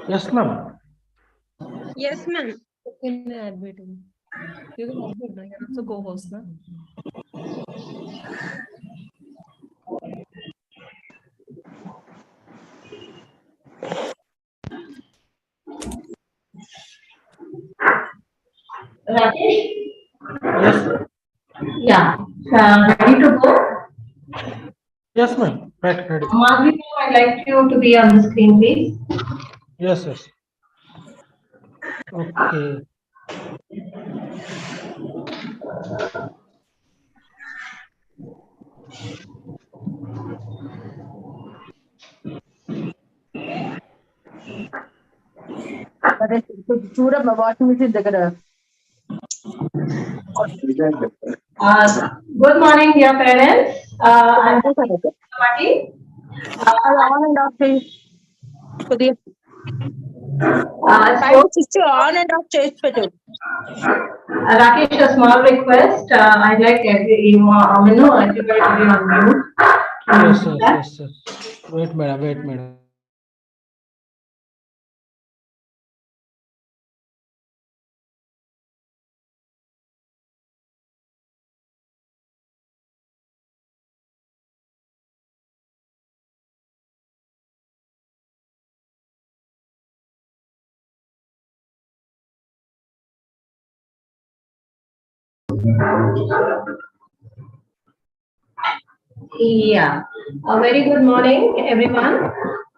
Yes, ma'am. Yes, ma'am. You can admit him. You can admit, no? You're also co-host, no? Rakesh? Yes, sir. Yeah. Ready to go? Yes, ma'am. Right, ready. Madhavi, I'd like you to be on the screen, please. Yes, yes. Okay. చూడమ్మా washing machine దగ్గర Good morning, dear parents. I'm Madhavi. On and off చేయి. కొద్దిగా So, switch on and of చేసి పెట్టు. Rakesh, a small request. I'd like everybody to be on mute. Yes, yes, yes, yes. Wait, madam. Wait, madam. Yeah, a very good morning, everyone.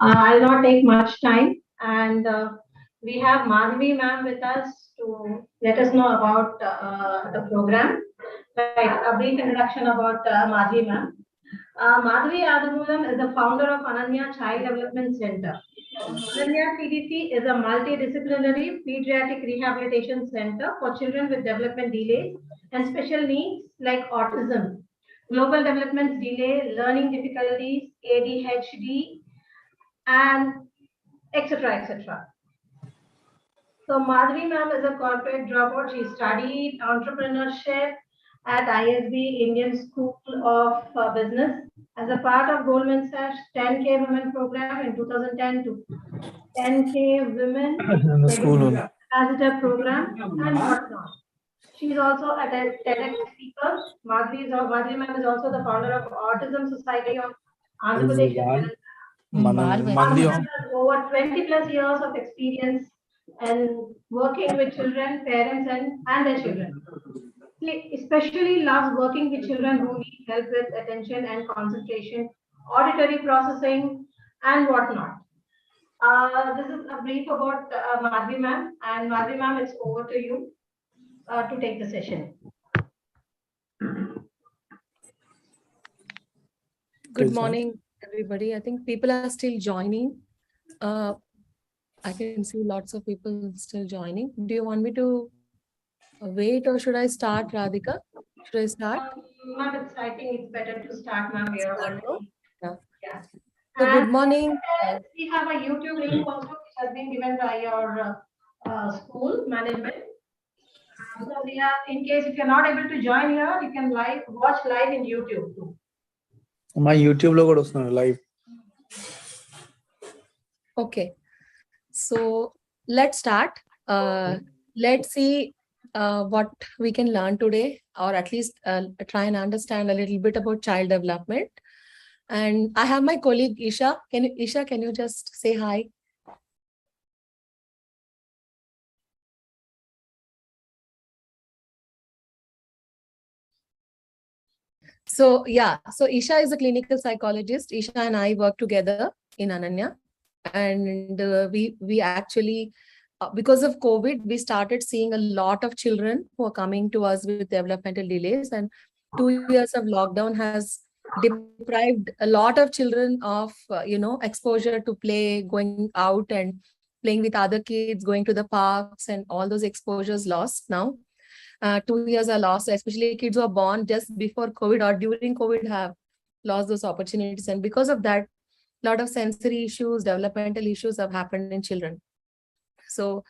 I'll not take much time, and we have Madhavi ma'am with us to let us know about the program. Right, a brief introduction about Madhavi ma'am. Madhavi Adamulam is the founder of Ananya Child Development Center. Ananya CDC is a multidisciplinary pediatric rehabilitation center for children with development delays and special needs like autism, global development delay, learning difficulties, ADHD, and etc. etc. So Madhavi ma'am is a corporate dropout. She studied entrepreneurship at ISB Indian School of Business as a part of Goldman Sachs 10K Women Program in 2010 to 10K Women Ambassador Program and whatnot. She's also a TEDx speaker. Madhavi ma'am is also the founder of Autism Society of Andhra Pradesh. Madhavi has over 20 plus years of experience and working with children, parents, and their children. He especially loves working with children who need help with attention and concentration, auditory processing, and whatnot. This is a brief about Madhavi ma'am, and Madhavi ma'am, it's over to you to take the session. Good morning, everybody. I think people are still joining. I can see lots of people still joining. Do you want me to wait or should I start, Radhika? Should I start? Ma'am, I think it's better to start, ma'am. We are already. Yeah. Yeah. So good morning. We have a YouTube link also which has been given by your school management. So we are, in case if you're not able to join here, you can watch live in YouTube too. My YouTube lo kuda vastund live. Okay. So let's start. Let's see what we can learn today, or at least try and understand a little bit about child development. And I have my colleague Isha. Isha, can you just say hi? So yeah, so Isha is a clinical psychologist. Isha and I work together in Ananya, and we actually, because of COVID, we started seeing a lot of children who are coming to us with developmental delays, and 2 years of lockdown has deprived a lot of children of exposure to play, going out and playing with other kids, going to the parks, and all those exposures lost now. 2 years are lost, especially kids who are born just before COVID or during COVID have lost those opportunities. And because of that, a lot of sensory issues, developmental issues have happened in children. So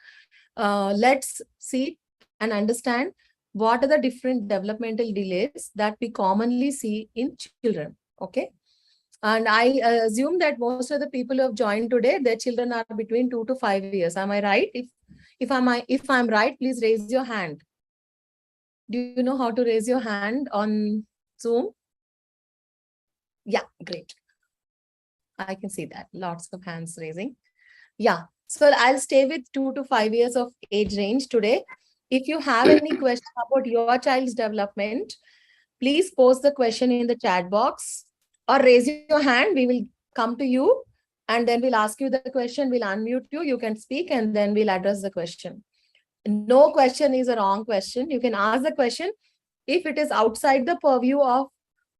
let's see and understand what are the different developmental delays that we commonly see in children. Okay. And I assume that most of the people who have joined today, their children are between 2 to 5 years. Am I right? If I'm right, please raise your hand. Do you know how to raise your hand on Zoom? Yeah, great. I can see that. Lots of hands raising. Yeah. So I'll stay with 2 to 5 years of age range today. If you have any question about your child's development, please post the question in the chat box or raise your hand. We will come to you and then we'll ask you the question. We'll unmute you. You can speak and then we'll address the question. No question is a wrong question. You can ask the question. If it is outside the purview of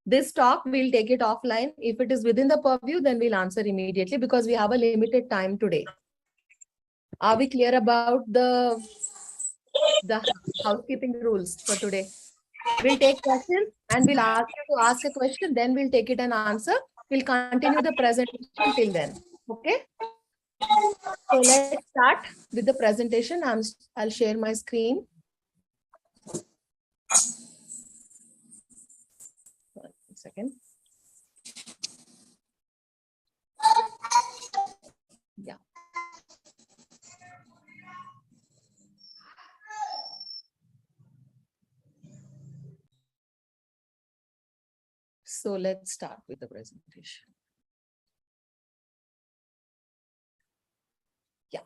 this talk, we'll take it offline. If it is within the purview, then we'll answer immediately because we have a limited time today. Are we clear about the housekeeping rules for today? We'll take questions and we'll ask you to ask a question, then we'll take it and answer. We'll continue the presentation till then. Okay? So let's start with the presentation. I'll share my screen. One second. Yeah. So let's start with the presentation. Yeah.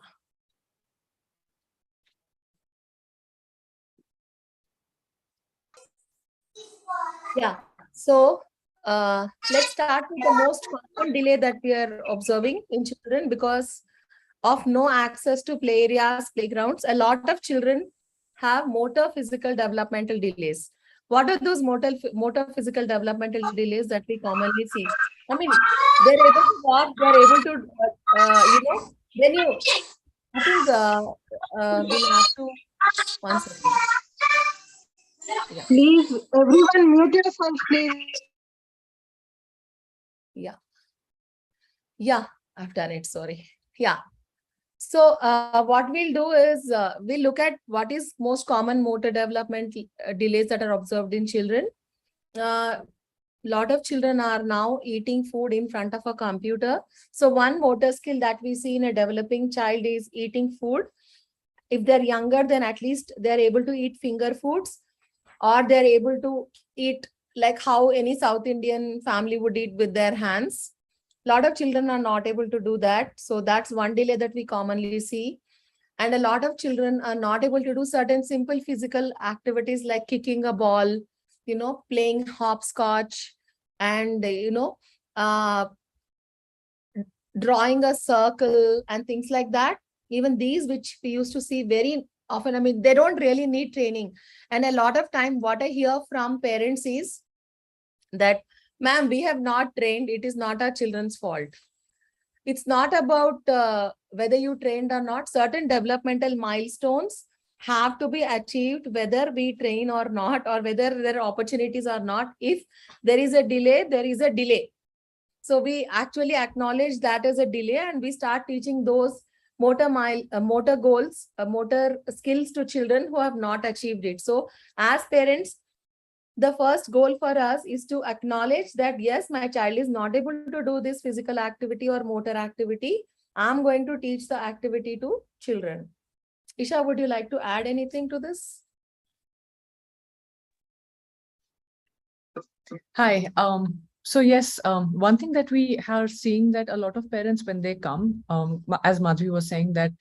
Yeah. So let's start with the most common delay that we are observing in children because of no access to play areas, playgrounds. A lot of children have motor physical developmental delays. What are those motor physical developmental delays that we commonly see? I mean, they're able to walk, they're able to, when you, I think we'll have to, one second. Yeah. Please, everyone mute yourself, please. Yeah. Yeah, I've done it. Sorry. Yeah. So what we'll do is we'll look at what is most common motor development delays that are observed in children. Lot of children are now eating food in front of a computer. So one motor skill that we see in a developing child is eating food. If they're younger, then at least they're able to eat finger foods or they're able to eat like how any South Indian family would eat with their hands. A lot of children are not able to do that. So that's one delay that we commonly see. And a lot of children are not able to do certain simple physical activities like kicking a ball, playing hopscotch and, drawing a circle and things like that. Even these, which we used to see very often, I mean, they don't really need training. And a lot of time, what I hear from parents is that, ma'am, we have not trained. It is not our children's fault. It's not about whether you trained or not. Certain developmental milestones have to be achieved, whether we train or not, or whether there are opportunities or not. If there is a delay, there is a delay. So we actually acknowledge that as a delay and we start teaching those motor goals, motor skills to children who have not achieved it. So as parents, the first goal for us is to acknowledge that, yes, my child is not able to do this physical activity or motor activity. I'm going to teach the activity to children. Isha, would you like to add anything to this? Hi. So yes, one thing that we are seeing that a lot of parents, when they come, as Madhavi was saying that,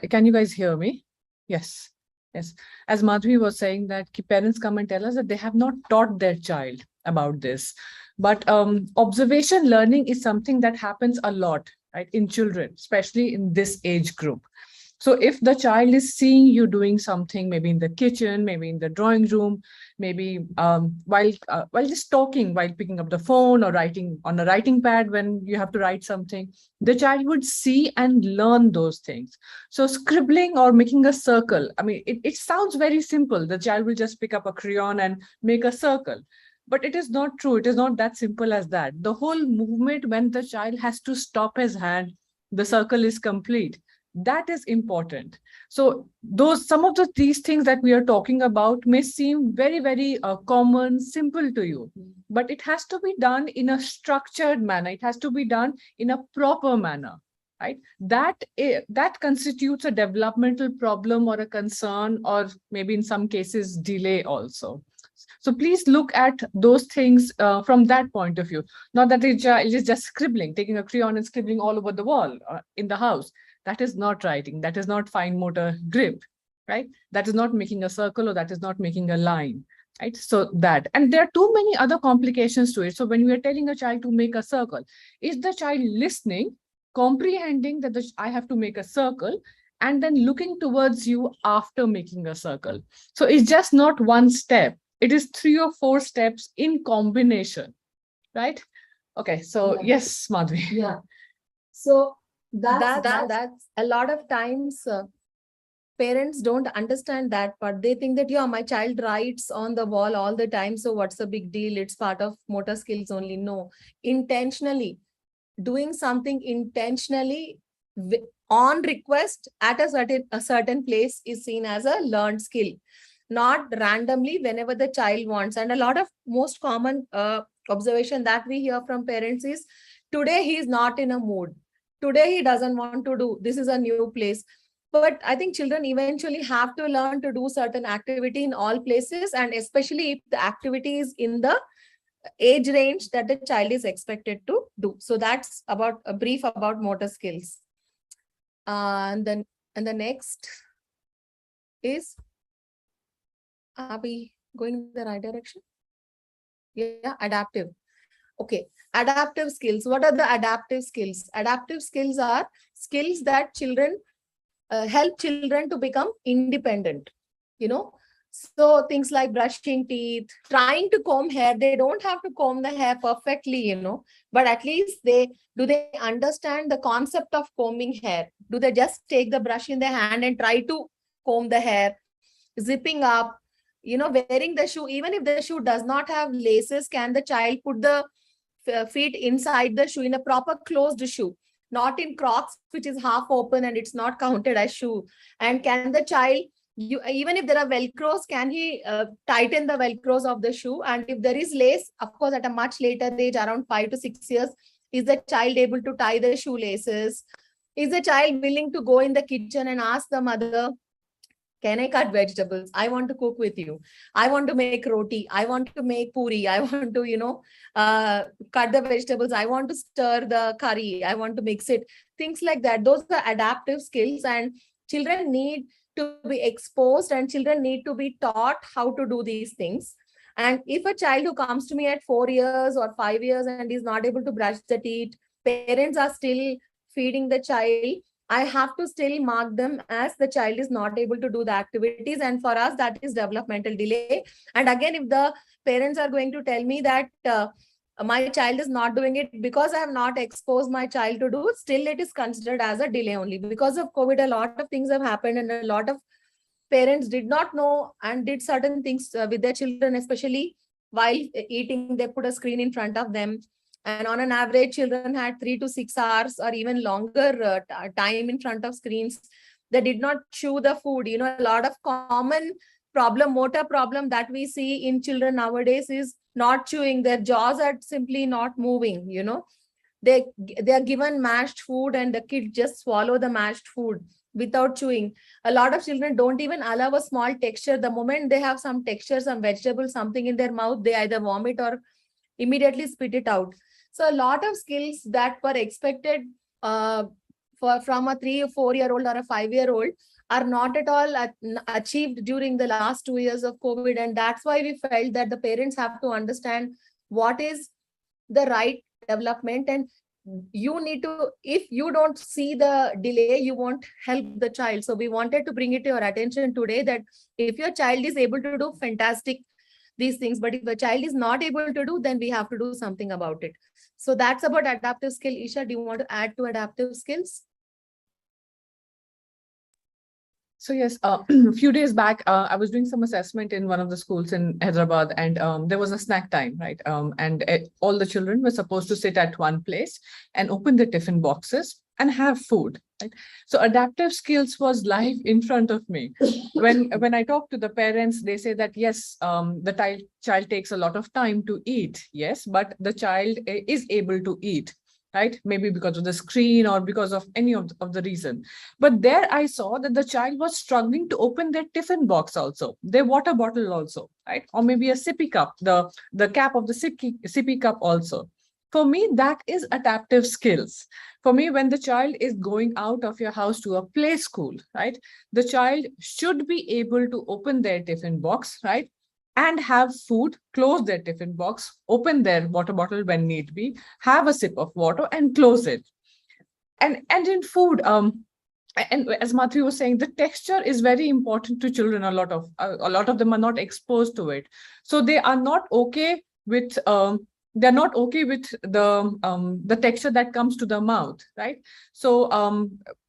can you guys hear me? Yes. Yes. As Madhavi was saying that parents come and tell us that they have not taught their child about this. But observation learning is something that happens a lot, right, in children, especially in this age group. So if the child is seeing you doing something, maybe in the kitchen, maybe in the drawing room, maybe while just talking, while picking up the phone or writing on a writing pad when you have to write something, the child would see and learn those things. So scribbling or making a circle, I mean, it sounds very simple. The child will just pick up a crayon and make a circle. But it is not true. It is not that simple as that. The whole movement, when the child has to stop his hand, the circle is complete. That is important. So some of these things that we are talking about may seem very, very common, simple to you, but it has to be done in a structured manner. It has to be done in a proper manner, right? That constitutes a developmental problem or a concern, or maybe in some cases delay also. So please look at those things from that point of view. Not that it is just scribbling, taking a crayon and scribbling all over the wall in the house. That is not writing. That is not fine motor grip, right? That is not making a circle, or that is not making a line, right? So that, and there are too many other complications to it. So when we are telling a child to make a circle, is the child listening, comprehending that I have to make a circle, and then looking towards you after making a circle? So it's just not one step. It is 3 or 4 steps in combination, right? Okay, so yes, Madhavi. Yeah. So that's a lot of times parents don't understand that part. They think that, yeah, my child writes on the wall all the time, so what's the big deal? It's part of motor skills only. No, intentionally doing something intentionally on request at a certain place is seen as a learned skill, not randomly whenever the child wants. And a lot of most common observation that we hear from parents is, today he is not in a mood. Today he doesn't want to do. This is a new place. But I think children eventually have to learn to do certain activity in all places, and especially if the activity is in the age range that the child is expected to do. So that's about a brief about motor skills. And then the next is, are we going in the right direction? Yeah, adaptive. Okay, adaptive skills. What are the adaptive skills? Adaptive skills are skills that children help children to become independent. So things like brushing teeth, trying to comb hair. They don't have to comb the hair perfectly, but at least they understand the concept of combing hair? Do they just take the brush in their hand and try to comb the hair? Zipping up, wearing the shoe. Even if the shoe does not have laces, can the child put the feet inside the shoe in a proper closed shoe, not in Crocs, which is half open and it's not counted as shoe? And can the child, even if there are velcros, can he tighten the velcros of the shoe? And if there is lace, of course, at a much later age, around 5 to 6 years, is the child able to tie the shoelaces? Is the child willing to go in the kitchen and ask the mother, can I cut vegetables? I want to cook with you. I want to make roti. I want to make puri. I want to, cut the vegetables. I want to stir the curry. I want to mix it. Things like that. Those are adaptive skills, and children need to be exposed, and children need to be taught how to do these things. And if a child who comes to me at 4 years or 5 years and is not able to brush the teeth, parents are still feeding the child, I have to still mark them as the child is not able to do the activities. And for us, that is developmental delay. And again, if the parents are going to tell me that my child is not doing it because I have not exposed my child to do it, still it is considered as a delay only. Because of COVID, a lot of things have happened, and a lot of parents did not know and did certain things with their children, especially while eating. They put a screen in front of them. And on an average, children had 3 to 6 hours or even longer time in front of screens. They did not chew the food. A lot of common motor problem that we see in children nowadays is not chewing. Their jaws are simply not moving. They are given mashed food and the kid just swallow the mashed food without chewing. A lot of children don't even allow a small texture. The moment they have some texture, some vegetable, something in their mouth, they either vomit or immediately spit it out. So a lot of skills that were expected from a 3 or 4 year old or a 5-year-old are not at all achieved during the last 2 years of COVID. And that's why we felt that the parents have to understand what is the right development. And you need to, if you don't see the delay, you won't help the child. So we wanted to bring it to your attention today that if your child is able to do fantastic these things, but if a child is not able to do, then we have to do something about it. So that's about adaptive skill. Isha, do you want to add to adaptive skills? So yes, a few days back, I was doing some assessment in one of the schools in Hyderabad, and there was a snack time, right? And all the children were supposed to sit at one place and open the tiffin boxes and have food. right? So adaptive skills was live in front of me. When I talk to the parents, they say that yes, the child takes a lot of time to eat, yes, but the child is able to eat, right? Maybe because of the screen or because of any of the reason. But there I saw that the child was struggling to open their tiffin box also, their water bottle also, right? Or maybe a sippy cup, the cap of the sippy cup also. For me, that is adaptive skills. For me, when the child is going out of your house to a play school, right? The child should be able to open their tiffin box, right? And have food, close their tiffin box, open their water bottle when need be, have a sip of water and close it. And in food, and as Madhavi was saying, the texture is very important to children. A lot of them are not exposed to it, so they are not okay with the texture that comes to the mouth, right? So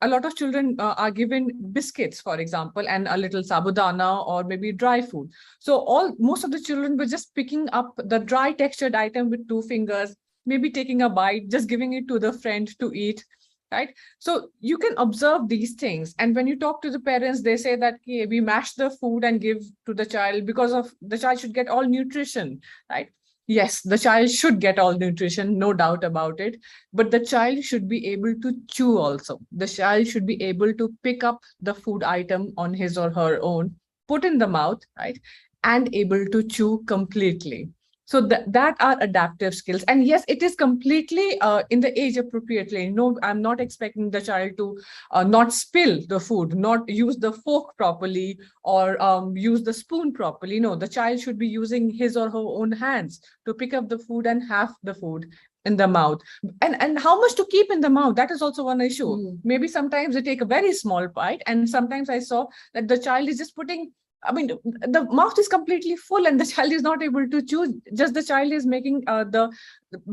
a lot of children are given biscuits, for example, and a little sabudana or maybe dry food. So most of the children were just picking up the dry textured item with 2 fingers, maybe taking a bite, just giving it to the friend to eat, right? So you can observe these things. And when you talk to the parents, they say that, hey, we mash the food and give to the child because of the child should get all nutrition, right? Yes, the child should get all nutrition, no doubt about it. But the child should be able to chew also. The child should be able to pick up the food item on his or her own, put in the mouth, right? And able to chew completely. So that are adaptive skills. And yes, it is completely in the age appropriately. No, I'm not expecting the child to not spill the food, not use the fork properly, or use the spoon properly. No, the child should be using his or her own hands to pick up the food and have the food in the mouth. And how much to keep in the mouth, that is also one issue. Maybe sometimes they take a very small bite, and sometimes I saw that the child is just putting, I mean, the mouth is completely full and the child is not able to chew. Just the child is making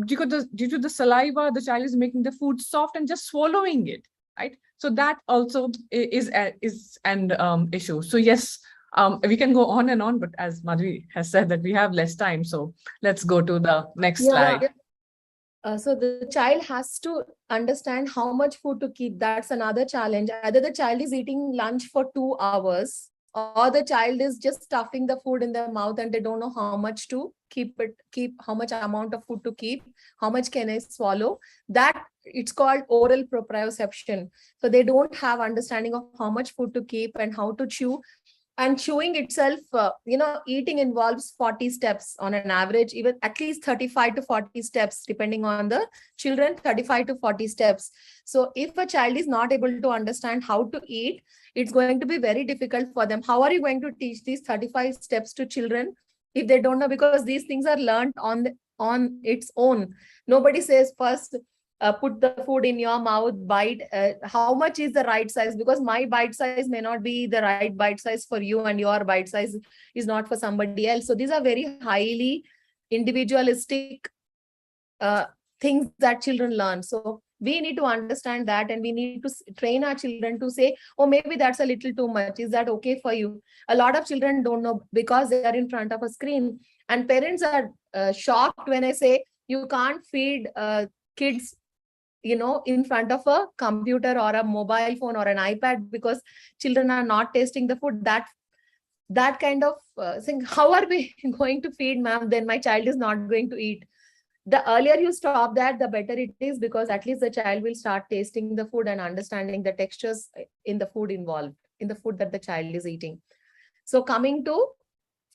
due to the saliva, the child is making the food soft and just swallowing it, right? So that also is an issue. So yes, we can go on and on, but as Madhavi has said that we have less time, so let's go to the next slide. So the child has to understand how much food to keep. That's another challenge. Either the child is eating lunch for 2 hours, or the child is just stuffing the food in their mouth and they don't know how much to keep, how much amount of food to keep, how much can I swallow. That it's called oral proprioception. So they don't have understanding of how much food to keep and how to chew. And chewing itself, eating involves 40 steps on an average, even at least 35 to 40 steps, depending on the children, 35 to 40 steps. So if a child is not able to understand how to eat, it's going to be very difficult for them. How are you going to teach these 35 steps to children if they don't know? Because these things are learned on its own. Nobody says first, put the food in your mouth, bite. How much is the right size? Because my bite size may not be the right bite size for you, and your bite size is not for somebody else. So these are very highly individualistic things that children learn. So we need to understand that, and we need to train our children to say, oh, maybe that's a little too much. Is that okay for you? A lot of children don't know because they are in front of a screen, and parents are shocked when I say you can't feed kids in front of a computer or a mobile phone or an iPad because children are not tasting the food. That kind of thing. How are we going to feed, ma'am? Then my child is not going to eat. The earlier you stop that, the better it is, because at least the child will start tasting the food and understanding the textures in the food involved, in the food that the child is eating. So coming to,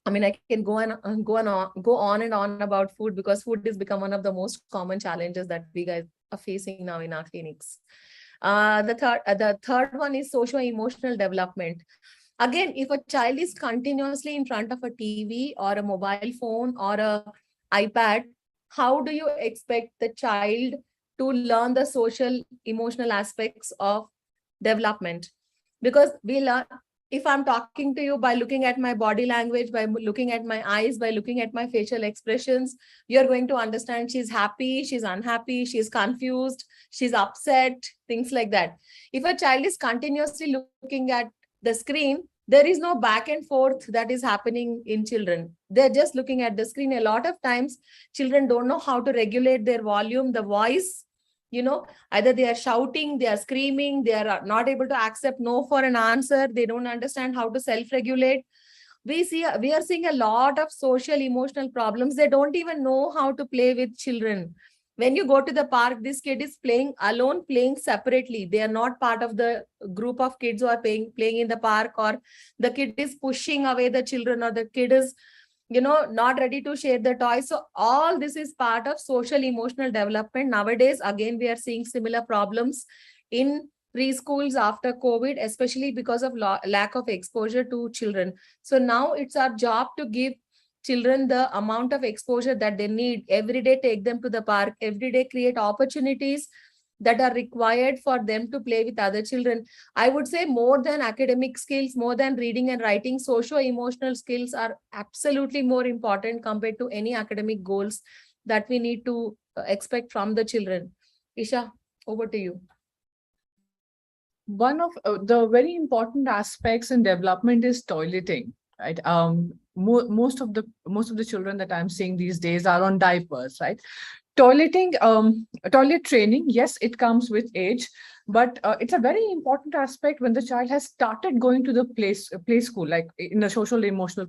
I can go on and on about food, because food has become one of the most common challenges that we guys are facing now in our clinics. The third one is socio-emotional development. Again, if a child is continuously in front of a TV or a mobile phone or a iPad, how do you expect the child to learn the social emotional aspects of development? Because we learn, if I'm talking to you by looking at my body language, by looking at my eyes, by looking at my facial expressions, you're going to understand she's happy, she's unhappy, she's confused, she's upset, things like that. If a child is continuously looking at the screen, there is no back and forth that is happening in children. They're just looking at the screen. A lot of times, children don't know how to regulate their volume, the voice, Either they are shouting, they are screaming, they are not able to accept no for an answer, they don't understand how to self-regulate. We are seeing a lot of social emotional problems. They don't even know how to play with children. When you go to the park, this kid is playing alone, playing separately. They are not part of the group of kids who are playing in the park, or the kid is pushing away the children, or the kid is not ready to share the toys. So all this is part of social emotional development. Nowadays, again, we are seeing similar problems in preschools after COVID, especially because of lack of exposure to children. So now it's our job to give children the amount of exposure that they need. Every day, take them to the park. Every day, create opportunities that are required for them to play with other children. I would say more than academic skills, more than reading and writing, socio-emotional skills are absolutely more important compared to any academic goals that we need to expect from the children. Isha, over to you. One of the very important aspects in development is toileting, right? Most of the children that I'm seeing these days are on diapers, right? Toileting, toilet training, yes, it comes with age, but it's a very important aspect when the child has started going to the play school, like in a social emotional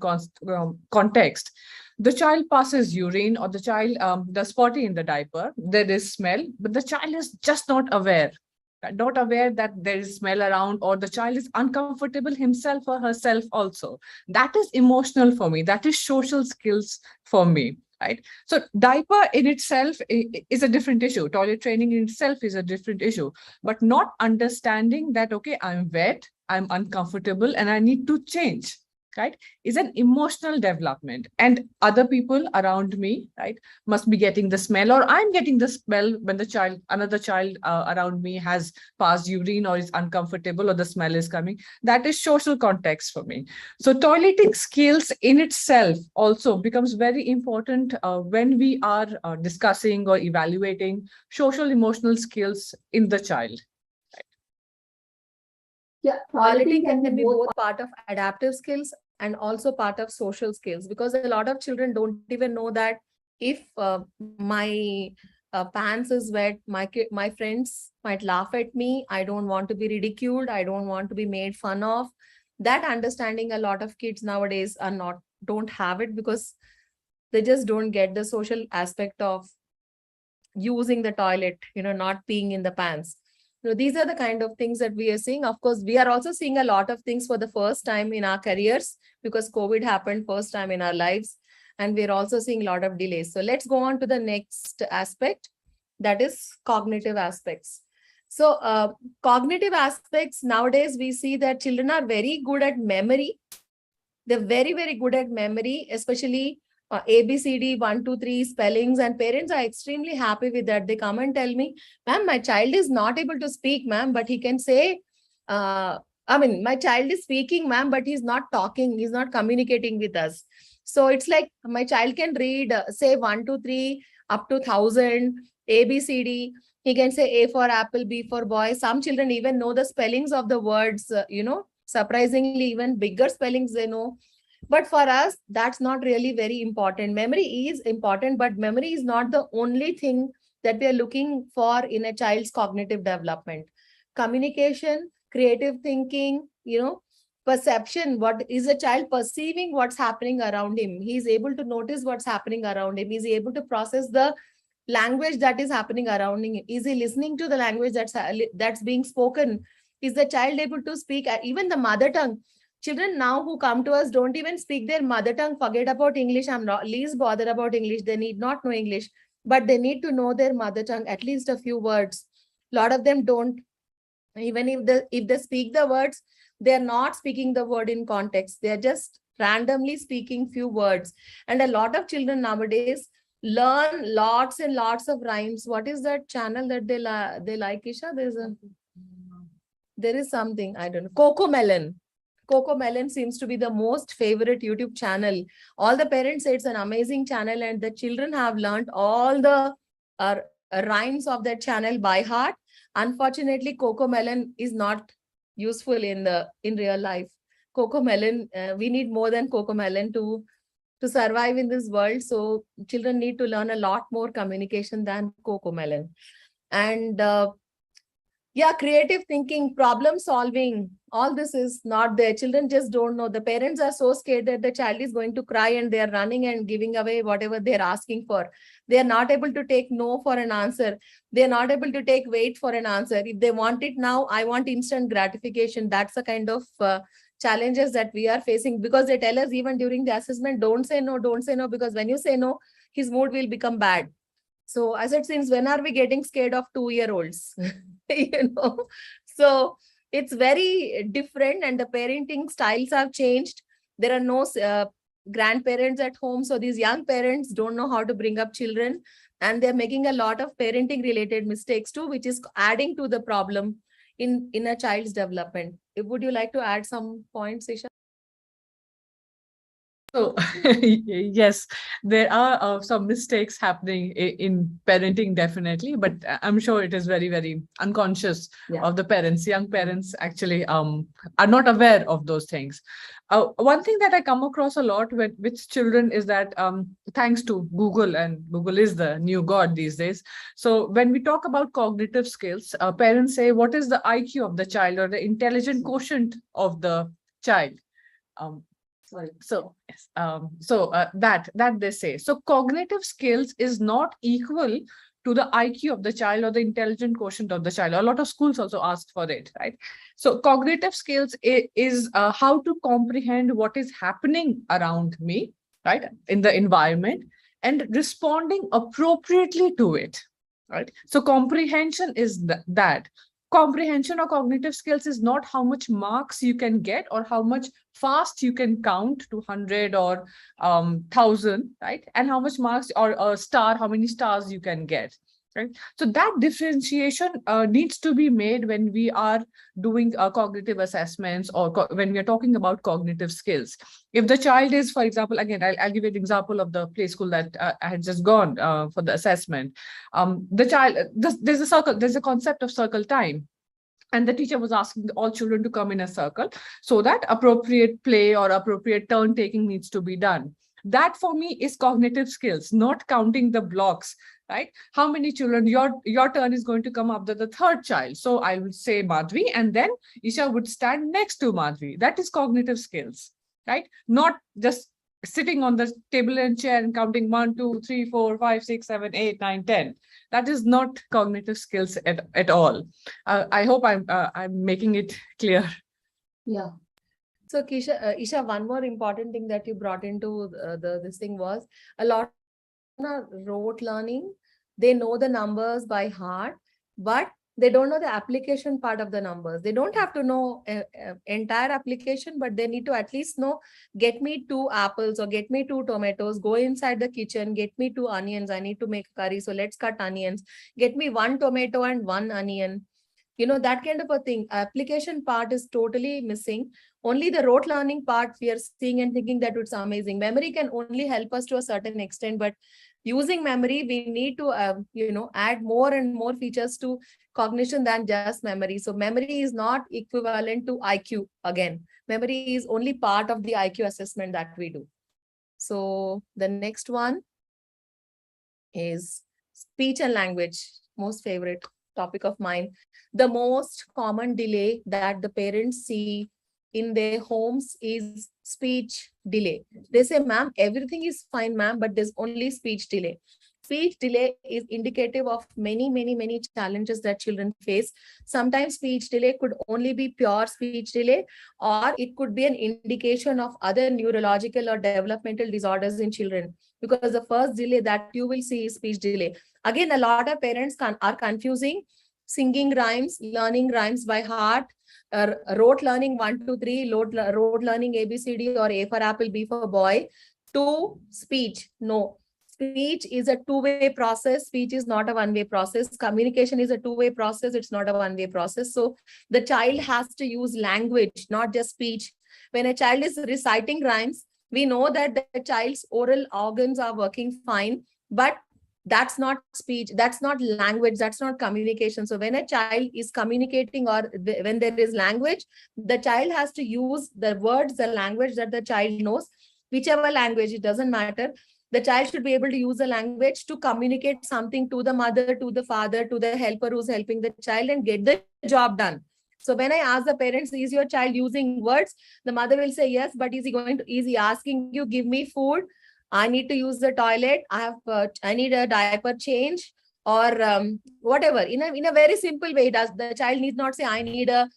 context. The child passes urine, or the child does potty in the diaper. There is smell, but the child is just not aware that there is smell around, or the child is uncomfortable himself or herself also. That is emotional for me. That is social skills for me, right? So diaper in itself is a different issue. Toilet training in itself is a different issue. But not understanding that, okay, I'm wet, I'm uncomfortable, and I need to change, right, is an emotional development. And other people around me, right, must be getting the smell, or I'm getting the smell when another child around me has passed urine or is uncomfortable, or the smell is coming. That is social context for me. So toileting skills in itself also becomes very important when we are discussing or evaluating social emotional skills in the child. Yeah, toileting can be both part of adaptive skills and also part of social skills, because a lot of children don't even know that if my pants is wet, my friends might laugh at me. I don't want to be ridiculed. I don't want to be made fun of. That understanding a lot of kids nowadays don't have it, because they just don't get the social aspect of using the toilet, not peeing in the pants. So these are the kind of things that we are seeing. Of course, we are also seeing a lot of things for the first time in our careers, because COVID happened first time in our lives. And we're also seeing a lot of delays. So let's go on to the next aspect, that is cognitive aspects. So cognitive aspects, nowadays we see that children are very good at memory. They're very, very good at memory, especially ABCD, 1, 2, 3 spellings, and parents are extremely happy with that. They come and tell me, ma'am, my child is not able to speak, ma'am, but he can say, my child is speaking, ma'am, but he's not talking, he's not communicating with us. So it's like my child can read, say 1, 2, 3, up to 1,000, ABCD. He can say A for apple, B for boy. Some children even know the spellings of the words, surprisingly, even bigger spellings they know. But for us, that's not really very important. Memory is important, but memory is not the only thing that we are looking for in a child's cognitive development. Communication, creative thinking, perception. What is a child perceiving what's happening around him? He's able to notice what's happening around him. He's able to process the language that is happening around him. Is he listening to the language that's being spoken? Is the child able to speak even the mother tongue? Children now who come to us don't even speak their mother tongue. Forget about English. I'm not least bothered about English. They need not know English, but they need to know their mother tongue, at least a few words. A lot of them don't. Even if they speak the words, they're not speaking the word in context. They're just randomly speaking few words. And a lot of children nowadays learn lots and lots of rhymes. What is that channel that they like, Isha? There is something, I don't know. Coco Melon seems to be the most favorite YouTube channel. All the parents say it's an amazing channel, and the children have learned all the rhymes of that channel by heart. Unfortunately, Coco Melon is not useful in real life. Coco Melon, we need more than Coco Melon to survive in this world. So children need to learn a lot more communication than Coco Melon. And yeah, creative thinking, problem solving, all this is not there. Children just don't know. The parents are so scared that the child is going to cry and they are running and giving away whatever they're asking for. They are not able to take no for an answer. They are not able to take wait for an answer. If they want it now, I want instant gratification. That's the kind of challenges that we are facing, because they tell us even during the assessment, don't say no, because when you say no, his mood will become bad. So I said, since when are we getting scared of 2-year-olds? So it's very different, and the parenting styles have changed. There are no grandparents at home. So these young parents don't know how to bring up children, and they're making a lot of parenting related mistakes too, which is adding to the problem in a child's development. Would you like to add some points, Isha? So yes, there are some mistakes happening in parenting, definitely, but I'm sure it is very, very unconscious of the parents. Young parents actually are not aware of those things. One thing that I come across a lot with children is that thanks to Google, and Google is the new god these days. So when we talk about cognitive skills, parents say, what is the IQ of the child, or the intelligent quotient of the child? So yes, that they say. So cognitive skills is not equal to the IQ of the child or the intelligent quotient of the child. A lot of schools also ask for it, right? So cognitive skills is how to comprehend what is happening around me, right, in the environment, and responding appropriately to it, right? So comprehension is that. Comprehension or cognitive skills is not how much marks you can get or how much fast you can count to 100 or 1,000, right? And how much marks or a star, how many stars you can get, right? So that differentiation needs to be made when we are doing cognitive assessments, or when we are talking about cognitive skills. If the child is, for example, again, I'll give you an example of the play school that I had just gone for the assessment. The child, there's a concept of circle time. And the teacher was asking all children to come in a circle so that appropriate play or appropriate turn taking needs to be done. That for me is cognitive skills, not counting the blocks, right? How many children, your turn is going to come after the third child. So I would say Madhavi, and then Isha would stand next to Madhavi. That is cognitive skills, right? Not just sitting on the table and chair and counting 1, 2, 3, 4, 5, 6, 7, 8, 9, 10. That is not cognitive skills at all. I hope I'm making it clear. Yeah. So Isha, one more important thing that you brought into this thing was a lot of rote learning. They know the numbers by heart, but they don't know the application part of the numbers. They don't have to know entire application, but they need to at least know, get me 2 apples or get me 2 tomatoes, go inside the kitchen, get me 2 onions. I need to make curry. So let's cut onions. Get me 1 tomato and 1 onion. That kind of a thing. Application part is totally missing. Only the rote learning part we are seeing and thinking that it's amazing. Memory can only help us to a certain extent, but using memory, we need to, add more and more features to cognition than just memory. So memory is not equivalent to IQ again. Memory is only part of the IQ assessment that we do. So the next one is speech and language, most favorite topic of mine. The most common delay that the parents see in their homes is speech delay. They say, ma'am, everything is fine, ma'am, but there's only speech delay. Speech delay is indicative of many, many, many challenges that children face. Sometimes speech delay could only be pure speech delay, or it could be an indication of other neurological or developmental disorders in children. Because the first delay that you will see is speech delay. Again, a lot of parents are confusing singing rhymes, learning rhymes by heart, rote learning 1, 2, 3, rote learning ABCD or A for apple, B for boy, to speech. No. Speech is a two-way process. Speech is not a one-way process. Communication is a two-way process. It's not a one-way process. So the child has to use language, not just speech. When a child is reciting rhymes, we know that the child's oral organs are working fine, but that's not speech, that's not language, that's not communication. So when a child is communicating or when there is language, the child has to use the words, the language that the child knows, whichever language, it doesn't matter. The child should be able to use the language to communicate something to the mother, to the father, to the helper who's helping the child, and get the job done. So when I ask the parents, is your child using words? The mother will say yes, but is he asking you, give me food? I need to use the toilet. I need a diaper change, or whatever. In a very simple way, the child need not say, I need a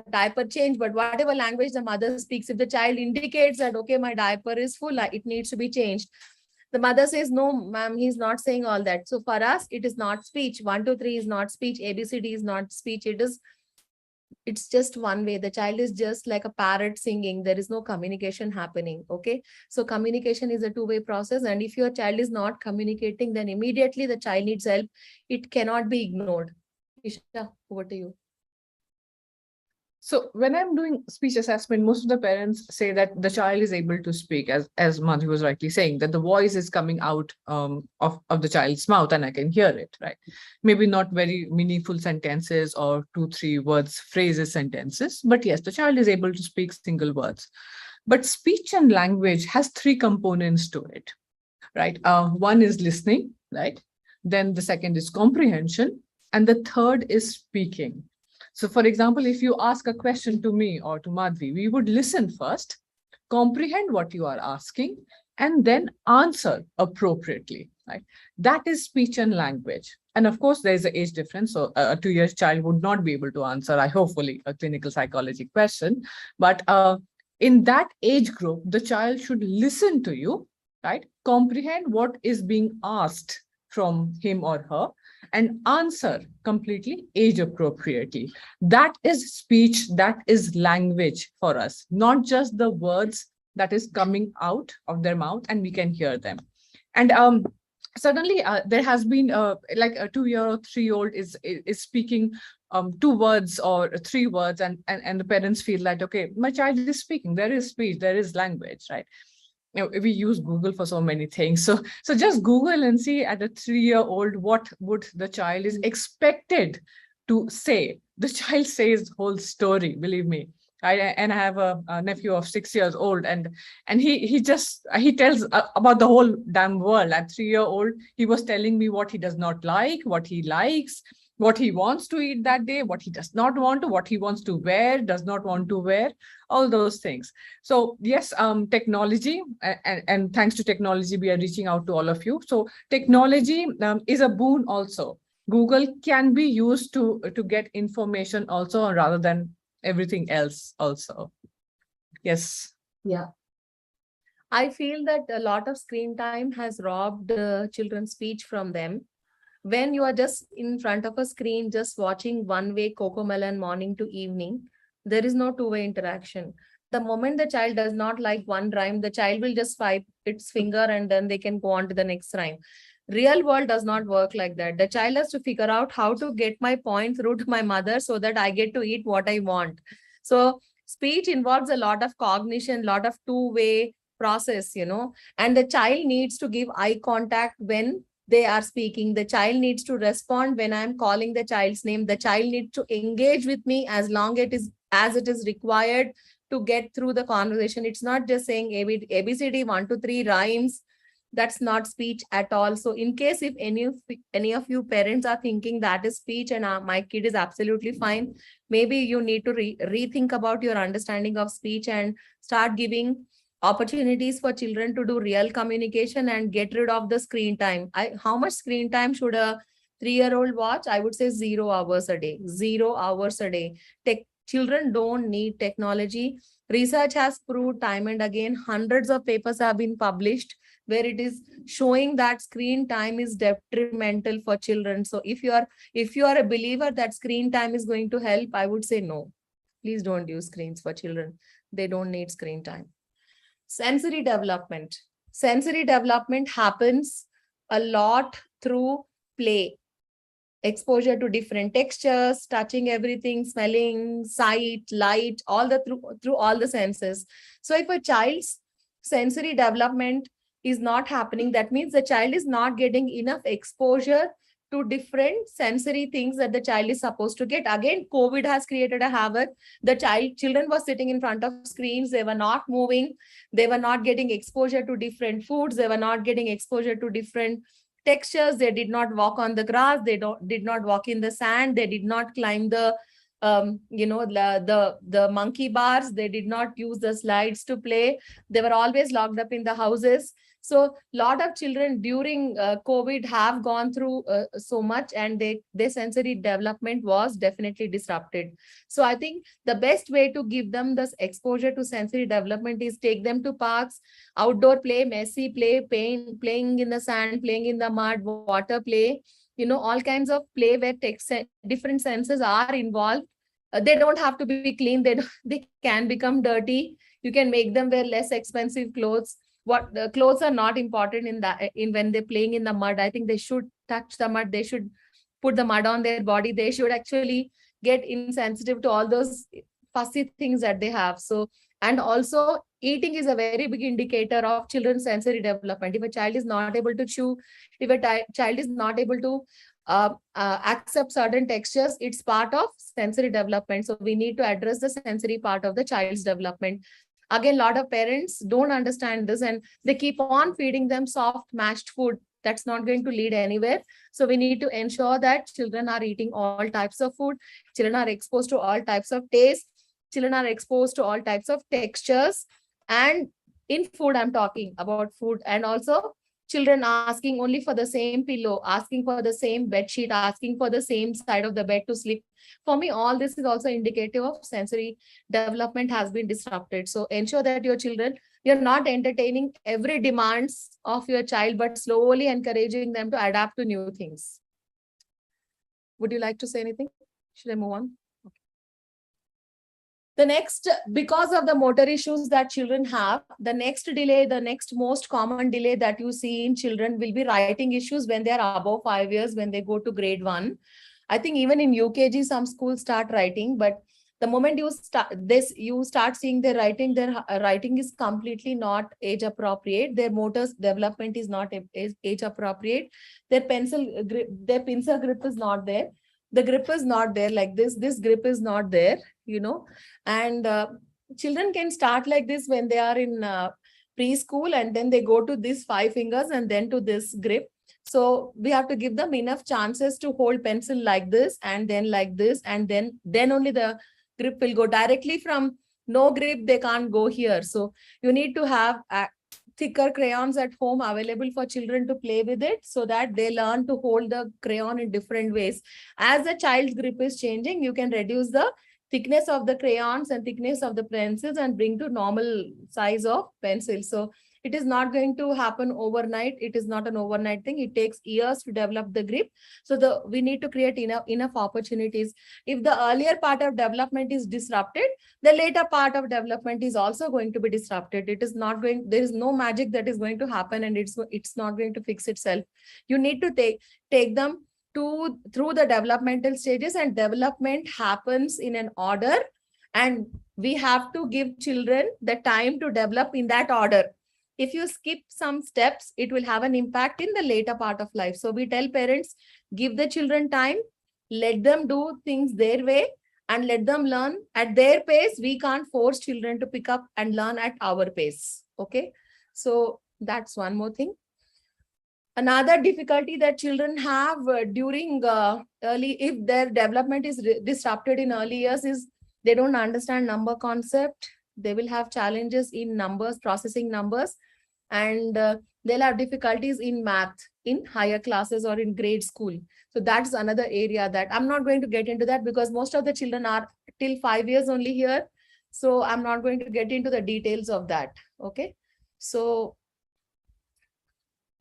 diaper change, but whatever language the mother speaks, if the child indicates that, okay, my diaper is full, it needs to be changed. The mother says, no, ma'am, he's not saying all that. So for us, it is not speech. 1, 2, 3 is not speech. ABCD is not speech. It's just one way. The child is just like a parrot singing. There is no communication happening. Okay. So communication is a two-way process. And if your child is not communicating, then immediately the child needs help. It cannot be ignored. Isha, over to you. So when I'm doing speech assessment, most of the parents say that the child is able to speak, as Madhavi was rightly saying, that the voice is coming out of the child's mouth and I can hear it, right? Maybe not very meaningful sentences or 2, 3 words, phrases, sentences, but yes, the child is able to speak single words. But speech and language has 3 components to it, right? One is listening, right? Then the second is comprehension, and the third is speaking. So for example, if you ask a question to me or to Madhavi, we would listen first, comprehend what you are asking, and then answer appropriately, right? That is speech and language. And of course, there is an age difference. So a 2-year child would not be able to answer, hopefully, a clinical psychology question. But in that age group, the child should listen to you, right? Comprehend what is being asked from him or her, and answer completely age appropriately. That is speech, that is language for us, not just the words that is coming out of their mouth and we can hear them. And suddenly there has been like a 2-year or 3-year-old is speaking 2 words or 3 words, and the parents feel like, okay, my child is speaking, there is speech, there is language, right? We use Google for so many things. So just Google and see at a 3-year-old, what would the child is expected to say. The child says whole story, believe me. I have a nephew of 6 years old, and he tells about the whole damn world. At 3-year-old, he was telling me what he does not like, what he likes, what he wants to eat that day, what he does not want to, what he wants to wear, does not want to wear, all those things. So yes, technology, and thanks to technology, we are reaching out to all of you. So technology is a boon also. Google can be used to get information also, rather than everything else also. Yes. Yeah. I feel that a lot of screen time has robbed children's speech from them. When you are just in front of a screen, just watching one-way Cocomelon morning to evening, there is no two-way interaction. The moment the child does not like one rhyme, the child will just swipe its finger and then they can go on to the next rhyme. Real world does not work like that. The child has to figure out how to get my point through to my mother so that I get to eat what I want. So speech involves a lot of cognition, lot of two-way process, and the child needs to give eye contact when they are speaking. The child needs to respond when I'm calling the child's name. The child needs to engage with me as long as it is required to get through the conversation. It's not just saying ABCD 1, 2, 3 rhymes. That's not speech at all. So in case if any of you parents are thinking that is speech and my kid is absolutely fine, maybe you need to rethink about your understanding of speech and start giving opportunities for children to do real communication and get rid of the screen time. How much screen time should a 3-year-old watch? I would say 0 hours a day. 0 hours a day. Children don't need technology. Research has proved time and again, hundreds of papers have been published where it is showing that screen time is detrimental for children. So if you are a believer that screen time is going to help, I would say no. Please don't use screens for children. They don't need screen time. Sensory development. Sensory development happens a lot through play. Exposure to different textures, touching everything, smelling, sight, light, through all the senses. So if a child's sensory development is not happening, that means the child is not getting enough exposure to different sensory things that the child is supposed to get. Again, COVID has created a havoc. The children were sitting in front of screens. They were not moving. They were not getting exposure to different foods. They were not getting exposure to different textures. They did not walk on the grass. They did not walk in the sand. They did not climb the the monkey bars. They did not use the slides to play. They were always locked up in the houses. So lot of children during COVID have gone through so much, and their sensory development was definitely disrupted. So I think the best way to give them this exposure to sensory development is take them to parks, outdoor play, messy play, playing in the sand, playing in the mud, water play, all kinds of play where different senses are involved. They don't have to be clean. They can become dirty. You can make them wear less expensive clothes. What the clothes are not important in when they're playing in the mud. I think they should touch the mud. They should put the mud on their body. They should actually get insensitive to all those fussy things that they have. So, and also eating is a very big indicator of children's sensory development. If a child is not able to chew, if a child is not able to accept certain textures, it's part of sensory development. So we need to address the sensory part of the child's development. Again, a lot of parents don't understand this, and they keep on feeding them soft mashed food. That's not going to lead anywhere. So we need to ensure that children are eating all types of food. Children are exposed to all types of taste. Children are exposed to all types of textures. And in food, I'm talking about food. And also children asking only for the same pillow, asking for the same bed sheet, asking for the same side of the bed to sleep. For me, all this is also indicative of sensory development has been disrupted. So ensure that your children, you're not entertaining every demands of your child, but slowly encouraging them to adapt to new things. Would you like to say anything? Should I move on? The next, because of the motor issues that children have, the next most common delay that you see in children will be writing issues when they are above 5 years, when they go to grade 1. I think even in UKG, some schools start writing, but the moment you start seeing their writing is completely not age appropriate. Their motor development is not age appropriate. Their pincer grip is not there. The grip is not there like this. This grip is not there, and children can start like this when they are in preschool, and then they go to these 5 fingers and then to this grip. So we have to give them enough chances to hold pencil like this and then like this, and then only the grip will go. Directly from no grip, they can't go here. So you need to have thicker crayons at home available for children to play with it, so that they learn to hold the crayon in different ways. As the child's grip is changing, you can reduce the thickness of the crayons and thickness of the pencils and bring to normal size of pencil. So it is not going to happen overnight. It is not an overnight thing. It takes years to develop the grip. So we need to create enough opportunities. If the earlier part of development is disrupted, the later part of development is also going to be disrupted. It is not going, there is no magic that is going to happen, and it's not going to fix itself. You need to take them through the developmental stages, and development happens in an order, and we have to give children the time to develop in that order. If you skip some steps, it will have an impact in the later part of life. So we tell parents, give the children time, let them do things their way, and let them learn at their pace. We can't force children to pick up and learn at our pace. Okay. So that's one more thing. Another difficulty that children have during if their development is disrupted in early years, is they don't understand number concept. They will have challenges in numbers, processing numbers, and they'll have difficulties in math in higher classes or in grade school. So that's another area that I'm not going to get into that, because most of the children are till 5 years only here. So I'm not going to get into the details of that. Okay. So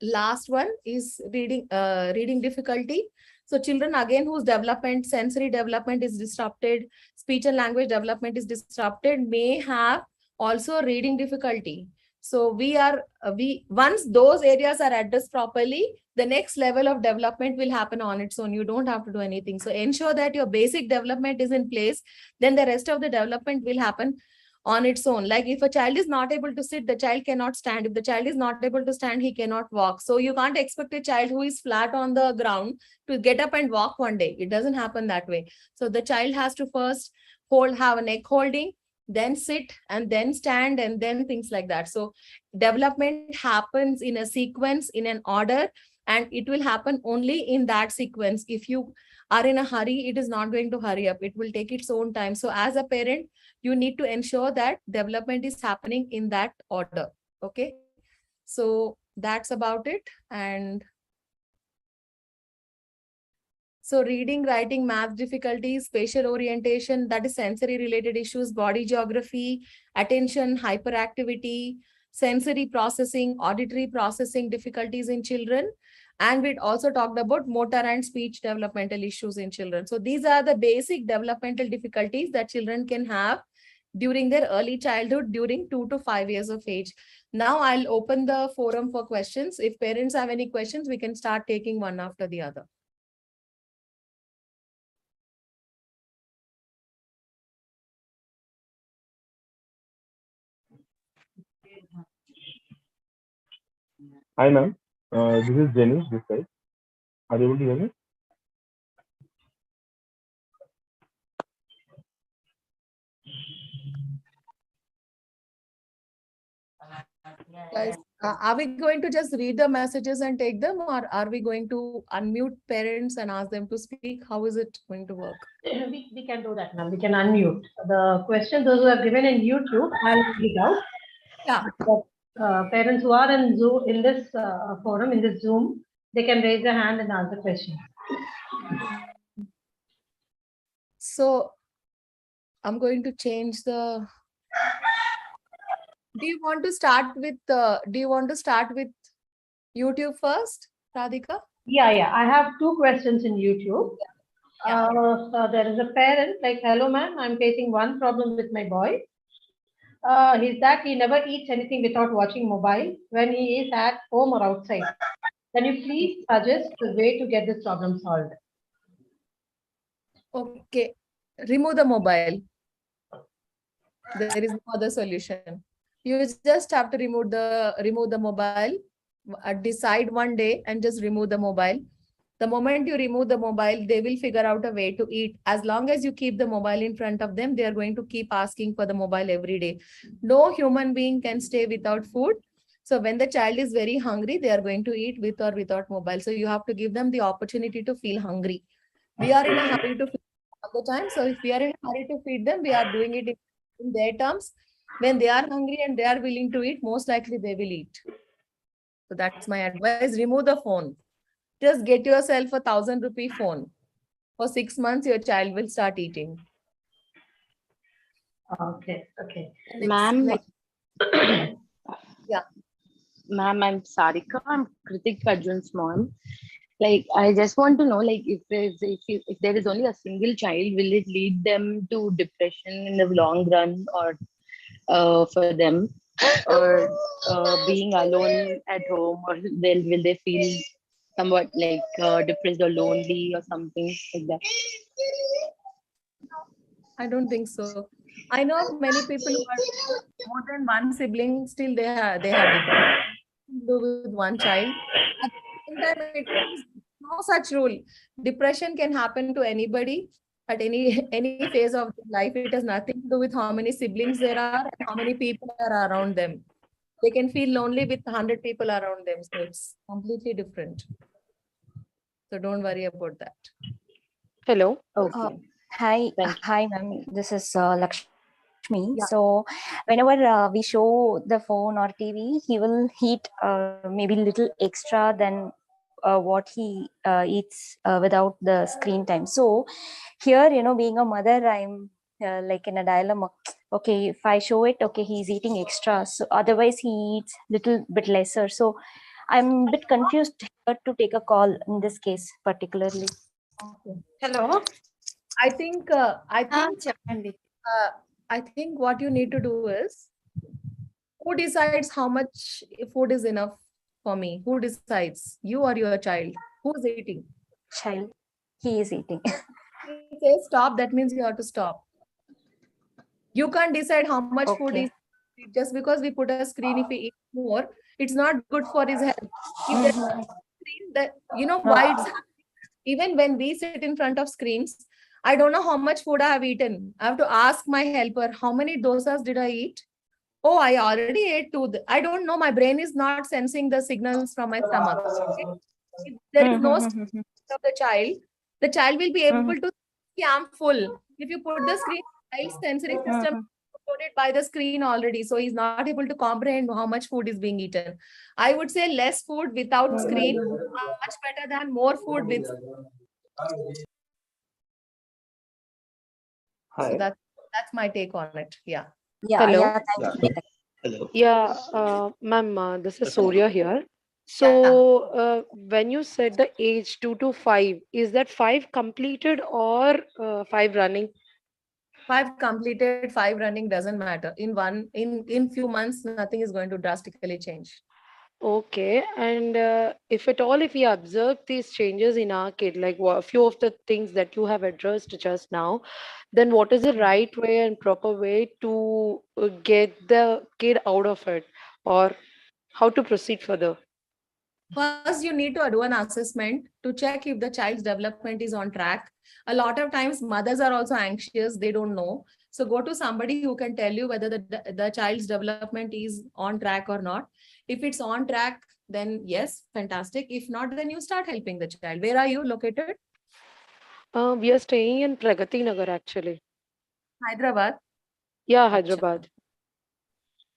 last one is reading difficulty. So children, again, whose sensory development is disrupted, speech and language development is disrupted, may have also reading difficulty. So once those areas are addressed properly, the next level of development will happen on its own. You don't have to do anything. So ensure that your basic development is in place, then the rest of the development will happen on its own. Like if a child is not able to sit, the child cannot stand. If the child is not able to stand, he cannot walk. So you can't expect a child who is flat on the ground to get up and walk one day. It doesn't happen that way. So the child has to first have a neck holding, then sit, and then stand, and then things like that. So development happens in a sequence, in an order, and it will happen only in that sequence. If you are in a hurry, it is not going to hurry up. It will take its own time. So as a parent, you need to ensure that development is happening in that order. Okay. So that's about it. And so reading, writing, math difficulties, spatial orientation, that is sensory related issues, body geography, attention, hyperactivity, sensory processing, auditory processing difficulties in children. And we also talked about motor and speech developmental issues in children. So these are the basic developmental difficulties that children can have during their early childhood, during 2 to 5 years of age. Now I'll open the forum for questions. If parents have any questions, we can start taking one after the other. Hi, ma'am. This is Jenny, this side. Are you able to hear me? Guys, are we going to just read the messages and take them, or are we going to unmute parents and ask them to speak? How is it going to work? We can do that, ma'am. We can unmute. The question, those who have given in YouTube, I'll read it out. Yeah. But, parents who are in Zoom, in this forum, in this Zoom, they can raise their hand and ask the question. So I'm going to change the. Do you want to start with YouTube first, Radhika? Yeah. I have two questions in YouTube. Yeah. There is a parent like, hello, ma'am. I'm facing one problem with my boy. Is that he never eats anything without watching mobile when he is at home or outside. Can you please suggest the way to get this problem solved? Okay. Remove the mobile. There is no other solution. You just have to remove the mobile. Decide one day and just remove the mobile. The moment you remove the mobile, they will figure out a way to eat. As long as you keep the mobile in front of them, they are going to keep asking for the mobile every day. No human being can stay without food. So when the child is very hungry, they are going to eat with or without mobile. So you have to give them the opportunity to feel hungry. We are in a hurry to feed them all the time. So if we are in a hurry to feed them, we are doing it in their terms. When they are hungry and they are willing to eat, most likely they will eat. So that's my advice. Remove the phone. Just get yourself a 1,000 rupee phone. For 6 months, your child will start eating. Okay. Ma'am. Yeah. Ma'am, I'm Sarika. I'm Kritik Arjun's mom. Like, I just want to know, like, if there is only a single child, will it lead them to depression in the long run, or for them, or being alone at home, or will they feel somewhat like depressed or lonely or something like that? I don't think so. I know of many people who are more than one sibling, still they have depression with one child. At the same time, it is no such rule. Depression can happen to anybody at any phase of their life. It has nothing to do with how many siblings there are and how many people are around them. They can feel lonely with 100 people around them. So it's completely different. So don't worry about that. Hello. Okay. Hi, Thank you. hi, ma'am. This is Lakshmi. Yeah. So, whenever we show the phone or TV, he will eat maybe little extra than what he eats without the screen time. So, here, being a mother, I'm like in a dilemma. Okay, if I show it, okay, he's eating extra. So, otherwise, he eats little bit lesser. So, I'm a bit confused here to take a call in this case, particularly. Okay. Hello. I think what you need to do is, who decides how much food is enough for me? Who decides? You or your child? Who's eating? Child, he is eating. He says stop, that means you have to stop. You can't decide how much food Okay. is just because we put a screen. If he eats more, it's not good for his health. If there's a screen, that why it's happening. Even when we sit in front of screens, I don't know how much food I have eaten. I have to ask my helper, how many dosas did I eat? Oh, I already ate two. I don't know. My brain is not sensing the signals from my stomach. Okay? If there is no Mhm. of the child will be able to see I'm full. If you put the screen, child's sensory system Mhm. supported by the screen already, so he's not able to comprehend how much food is being eaten. I would say less food without screen much better than more food with. So Hi. that's my take on it. Yeah. Yeah, Hello. yeah, thank Yeah. you. Hello. Yeah, ma'am, this is Okay. Surya here. So, Yeah. when you said the age 2 to 5, is that 5 completed or 5 running? 5 completed, 5 running doesn't matter. In few months, nothing is going to drastically change. Okay, and if at all, if we observe these changes in our kid, like a few of the things that you have addressed just now, then what is the right way and proper way to get the kid out of it, or how to proceed further? First, you need to do an assessment to check if the child's development is on track. A lot of times, mothers are also anxious, they don't know. So, go to somebody who can tell you whether the child's development is on track or not. If it's on track, then yes, fantastic. If not, then you start helping the child. Where are you located? We are staying in Pragati Nagar actually. Hyderabad. Yeah, Acha. Hyderabad.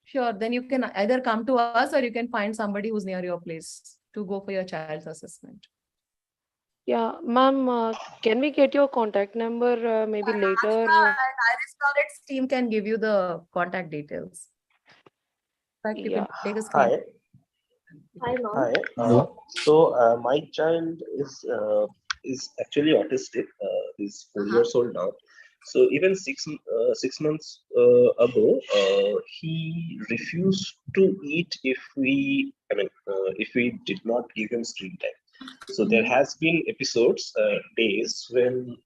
Sure, then you can either come to us or you can find somebody who's near your place to go for your child's assessment. Yeah, ma'am, can we get your contact number maybe Anika later? and Iris Florets team can give you the contact details. In fact, you Yeah. can take a screen. Hi. Hi, mom. Hi. My child is actually autistic. He's 4 years old now. So even 6 months ago, he refused to eat if we did not give him screen time. So there has been episodes, days when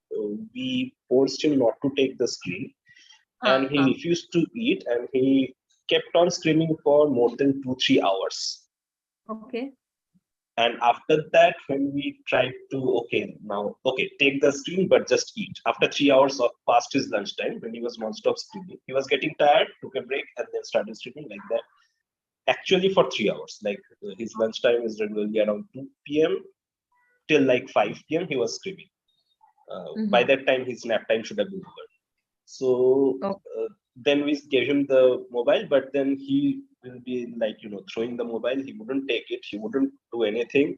we forced him not to take the screen, and he refused to eat, and he kept on screaming for more than 2-3 hours. Okay. And after that, when we tried to, take the screen, but just eat. After 3 hours of past his lunchtime, when he was non-stop screaming, he was getting tired, took a break, and then started screaming like that. Actually, for 3 hours, his lunchtime is regularly around 2 p.m. till like 5 p.m. He was screaming. By that time, his nap time should have been over. So then we gave him the mobile, but then he will be throwing the mobile. He wouldn't take it. He wouldn't do anything.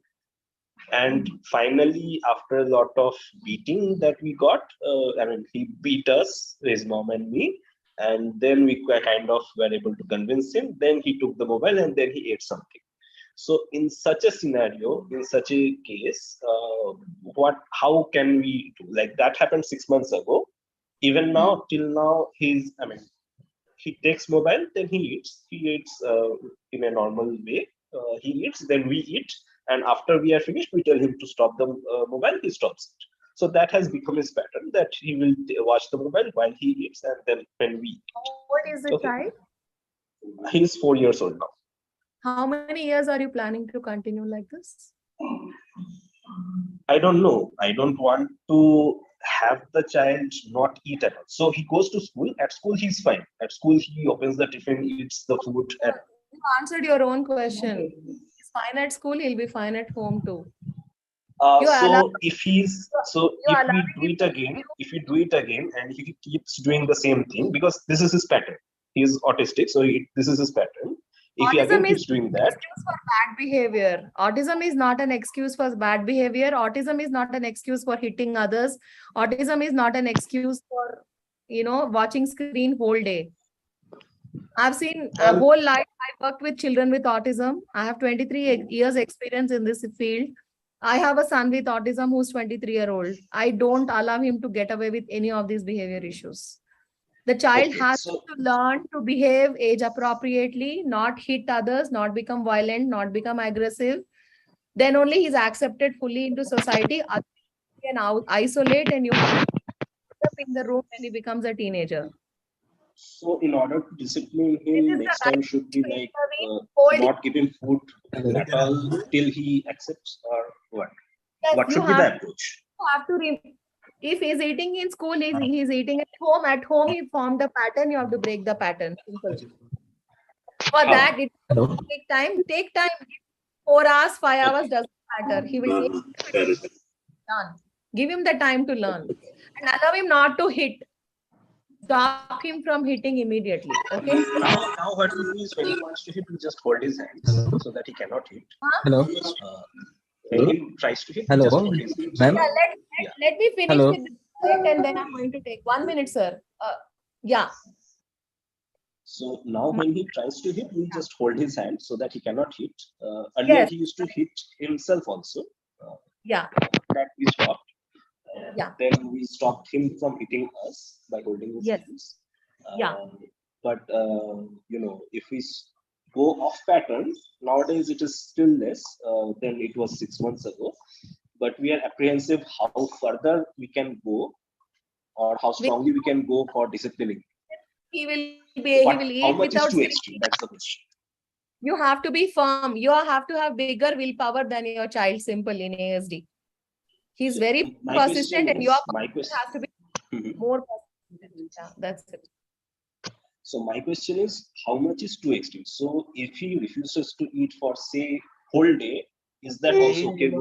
And finally, after a lot of beating that we got, he beat us, his mom and me. And then we kind of were able to convince him. Then he took the mobile and then he ate something. So in such a scenario, in such a case, how can we do? Like that happened 6 months ago. Even now, till now, he takes mobile, then he eats. He eats in a normal way. He eats, then we eat. And after we are finished, we tell him to stop the mobile, he stops it. So that has become his pattern, that he will watch the mobile while he eats, and then when we eat. What is the child? He is 4 years old now. How many years are you planning to continue like this? I don't know. I don't want to have the child not eat at all. So he goes to school. At school, he's fine. At school, he opens the tiffin, eats the food. You answered your own question. He's fine at school, he'll be fine at home too. If we do it again, and he keeps doing the same thing, because this is his pattern. He's autistic, so this is his pattern. If he again keeps doing that, excuse for bad behavior. Autism is not an excuse for bad behavior. Autism is not an excuse for hitting others. Autism is not an excuse for, watching screen whole day. I've seen a whole life. I worked with children with autism. I have 23 years experience in this field. I have a son with autism who's 23-year-old. I don't allow him to get away with any of these behavior issues. The child has to learn to behave age appropriately, not hit others, not become violent, not become aggressive. Then only he's accepted fully into society. You can isolate, and you have to put up in the room when he becomes a teenager. So in order to discipline him, next time should be like not give him food at all till he accepts, or what? Yes, What you should be have, the approach? you have to if he's eating in school, he's eating at home. At home, he formed a pattern. You have to break the pattern. Simple. For How? that, it will take time. Take time. 4 hours, 5 hours doesn't matter. He will learn. Give him the time to learn, and allow him not to hit. Stop him from hitting immediately. Okay. Now what we do is when he wants to hit, we just hold his hands so that he cannot hit. Hello. When he tries to hit, we Hello, just hold his hands. ma'am. Let me finish Hello. with the point and then I'm going to take 1 minute, sir. Yeah. So now when he tries to hit, we just hold his hand so that he cannot hit. Earlier Yes. he used to hit himself also. Yeah. That we stopped. Yeah. Then we stopped him from hitting us by holding his Yes. hands. Yeah. But you know, if we go off pattern, nowadays it is still less than it was 6 months ago. But we are apprehensive how further we can go, or how strongly we can go for disciplining. He will How eat much is without too extreme? That's the question. You have to be firm. You have to have bigger willpower than your child. Simple in ASD. He's very My persistent, question and your is, my question. has to be more persistent. Yeah, that's it. So my question is, how much is too extreme? So if he refuses to eat for say whole day, is that also okay?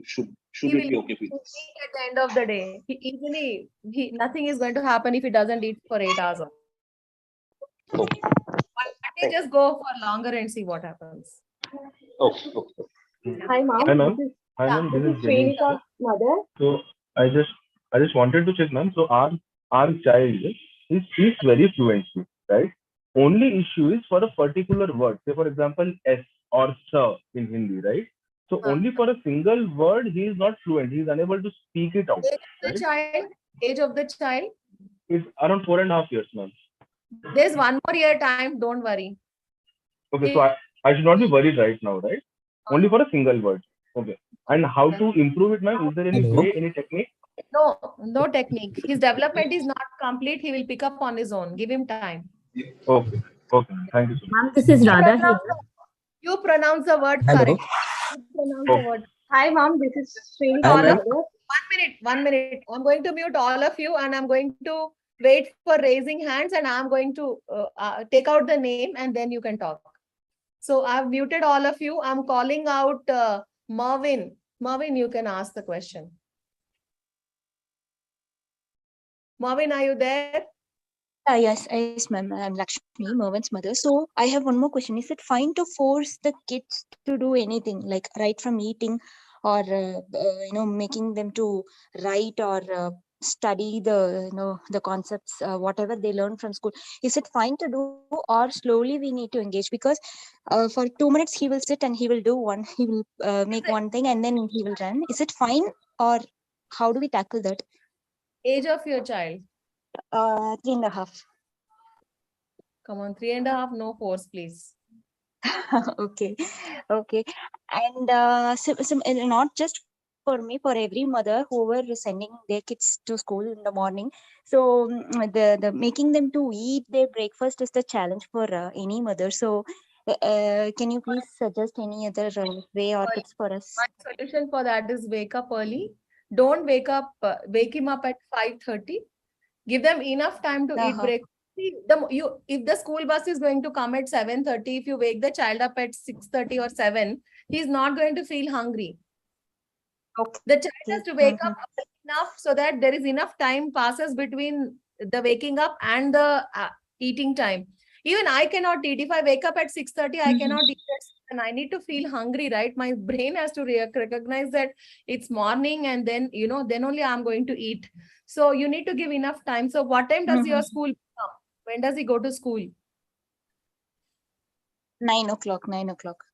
Should He it be will okay with this? eat at the end of the day. Nothing is going to happen if he doesn't eat for 8 hours. Okay. But just go for longer and see what happens. Okay. Hi, ma'am. Hi, ma'am. This is Hi, ma'am. This is Srinika's Dinesh. mother. So I just wanted to check, ma'am. So our child is speaks very fluently, right? Only issue is for a particular word. Say for example, S or sir in Hindi, right? So only for a single word he is not fluent. He is unable to speak it out. Age of the child? It's around 4.5 years, ma'am. There's 1 more year time. Don't worry. Okay, so I should not be worried right now, right? Only for a single word. Okay. And how to improve it, ma'am? Is there any way, any technique? No technique. His development is not complete. He will pick up on his own. Give him time. Okay. Thank you so much. Ma'am, this is Radha here. You pronounce the word correct. You pronounce the word. Hi, ma'am. This is Srinika's mother. 1 minute. I'm going to mute all of you and I'm going to wait for raising hands and I'm going to take out the name and then you can talk. So I've muted all of you. I'm calling out Mervin. Mervin, you can ask the question. Mervin, are you there? Yes, ma'am. I'm Lakshmi, Mervin's mother. So I have one more question. Is it fine to force the kids to do anything, like right from eating or, making them to write or study the concepts, whatever they learn from school? Is it fine to do, or slowly we need to engage? Because for 2 minutes he will sit and he will do he will make one thing and then he will run. Is it fine, or how do we tackle that? Age of your child? 3.5. Come on, 3.5, no force, please. Okay. And not just for me, for every mother who are sending their kids to school in the morning. So the making them to eat their breakfast is the challenge for any mother. So can you please suggest any other way or tips for us? My solution for that is wake up early. Don't wake him up at 5:30. Give them enough time to eat breakfast. If the school bus is going to come at 7:30, if you wake the child up at 6:30 or 7, he's not going to feel hungry. Okay. The child has to wake up enough so that there is enough time passes between the waking up and the eating time. Even I cannot eat. If I wake up at 6:30, I cannot eat and I need to feel hungry, right? My brain has to recognize that it's morning and then, then only I'm going to eat. So you need to give enough time. So what time does your school come? When does he go to school? 9 o'clock. 9 o'clock.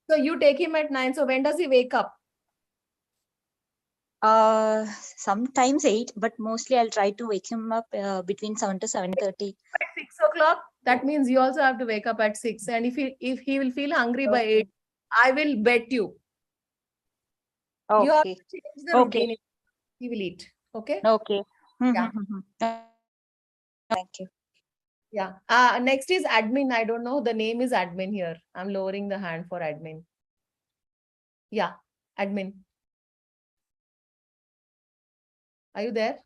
So you take him at 9. So when does he wake up? Sometimes 8, but mostly I'll try to wake him up between 7 to 7:30. At 6 o'clock, that means you also have to wake up at 6. And if he will feel hungry by 8, I will bet you. Okay. You have to change the routine. He will eat. Okay? Okay. Yeah. Thank you. Yeah. Next is admin. I don't know. The name is admin here. I'm lowering the hand for admin. Yeah, admin. Are you there?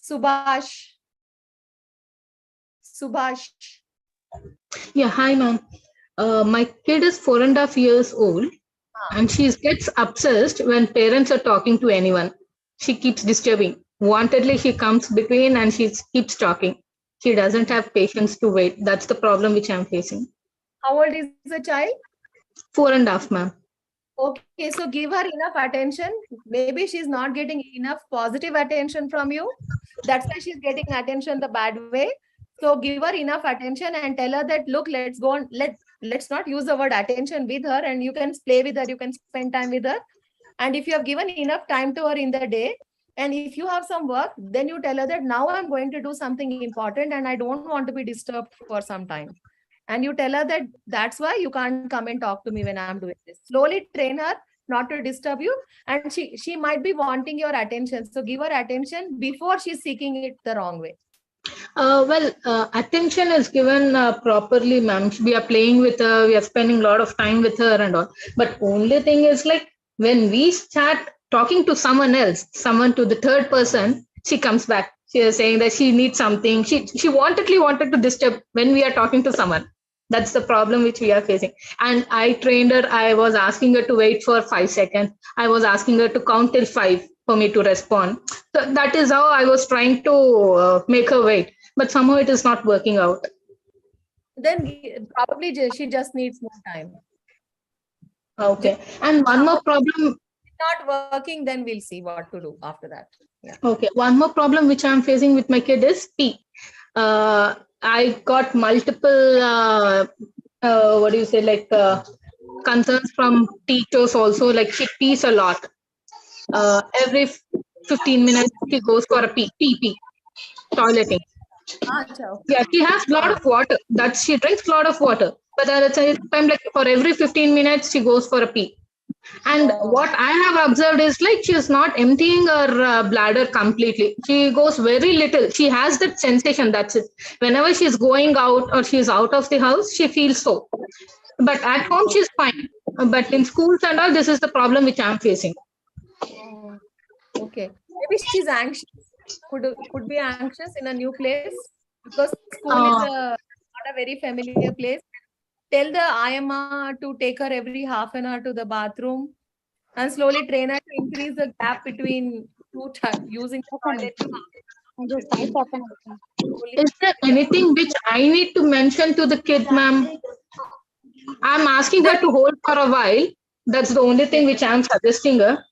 Subhash. Subhash. Yeah, hi ma'am. My kid is 4.5 years old and she gets obsessed when parents are talking to anyone. She keeps disturbing. Wantedly, she comes between and she keeps talking. She doesn't have patience to wait. That's the problem which I'm facing. How old is the child? 4.5, ma'am. Okay, so give her enough attention. Maybe she's not getting enough positive attention from you. That's why she's getting attention the bad way. So give her enough attention and tell her that, look, let's go on. Let's not use the word attention with her, and you can play with her. You can spend time with her. And if you have given enough time to her in the day, and if you have some work, then you tell her that now I'm going to do something important and I don't want to be disturbed for some time. And you tell her that that's why you can't come and talk to me when I'm doing this. Slowly train her not to disturb you, and she might be wanting your attention. So give her attention before she's seeking it the wrong way. Attention is given properly, ma'am. We are playing with her, we are spending a lot of time with her and all. But only thing is like when we start talking to someone else, someone to the third person, she comes back. She is saying that she needs something. She wanted to disturb when we are talking to someone. That's the problem which we are facing. And I trained her. I was asking her to wait for 5 seconds. I was asking her to count till 5 for me to respond. So that is how I was trying to make her wait. But somehow it is not working out. Then probably she just needs more time. Okay. And one more problem. Not working, then we'll see what to do after that. Yeah. Okay. One more problem which I'm facing with my kid is pee. I got multiple, what do you say, like concerns from teachers also, like she pees a lot. Every 15 minutes, she goes for a pee, toileting. Yeah, she has a lot of water. She drinks a lot of water. But at the same time, like for every 15 minutes, she goes for a pee. And what I have observed is like she's not emptying her bladder completely. She goes very little. She has that sensation. That's it. Whenever she's going out or she's out of the house, she feels so. But at home, she's fine. But in schools and all, this is the problem which I'm facing. Okay. Maybe she's anxious. Could be anxious in a new place because school is not a very familiar place. Tell the IMA to take her every half an hour to the bathroom and slowly train her to increase the gap between using the toilet. Is there anything which I need to mention to the kid, ma'am? I'm asking her to hold for a while. That's the only thing which I'm suggesting her.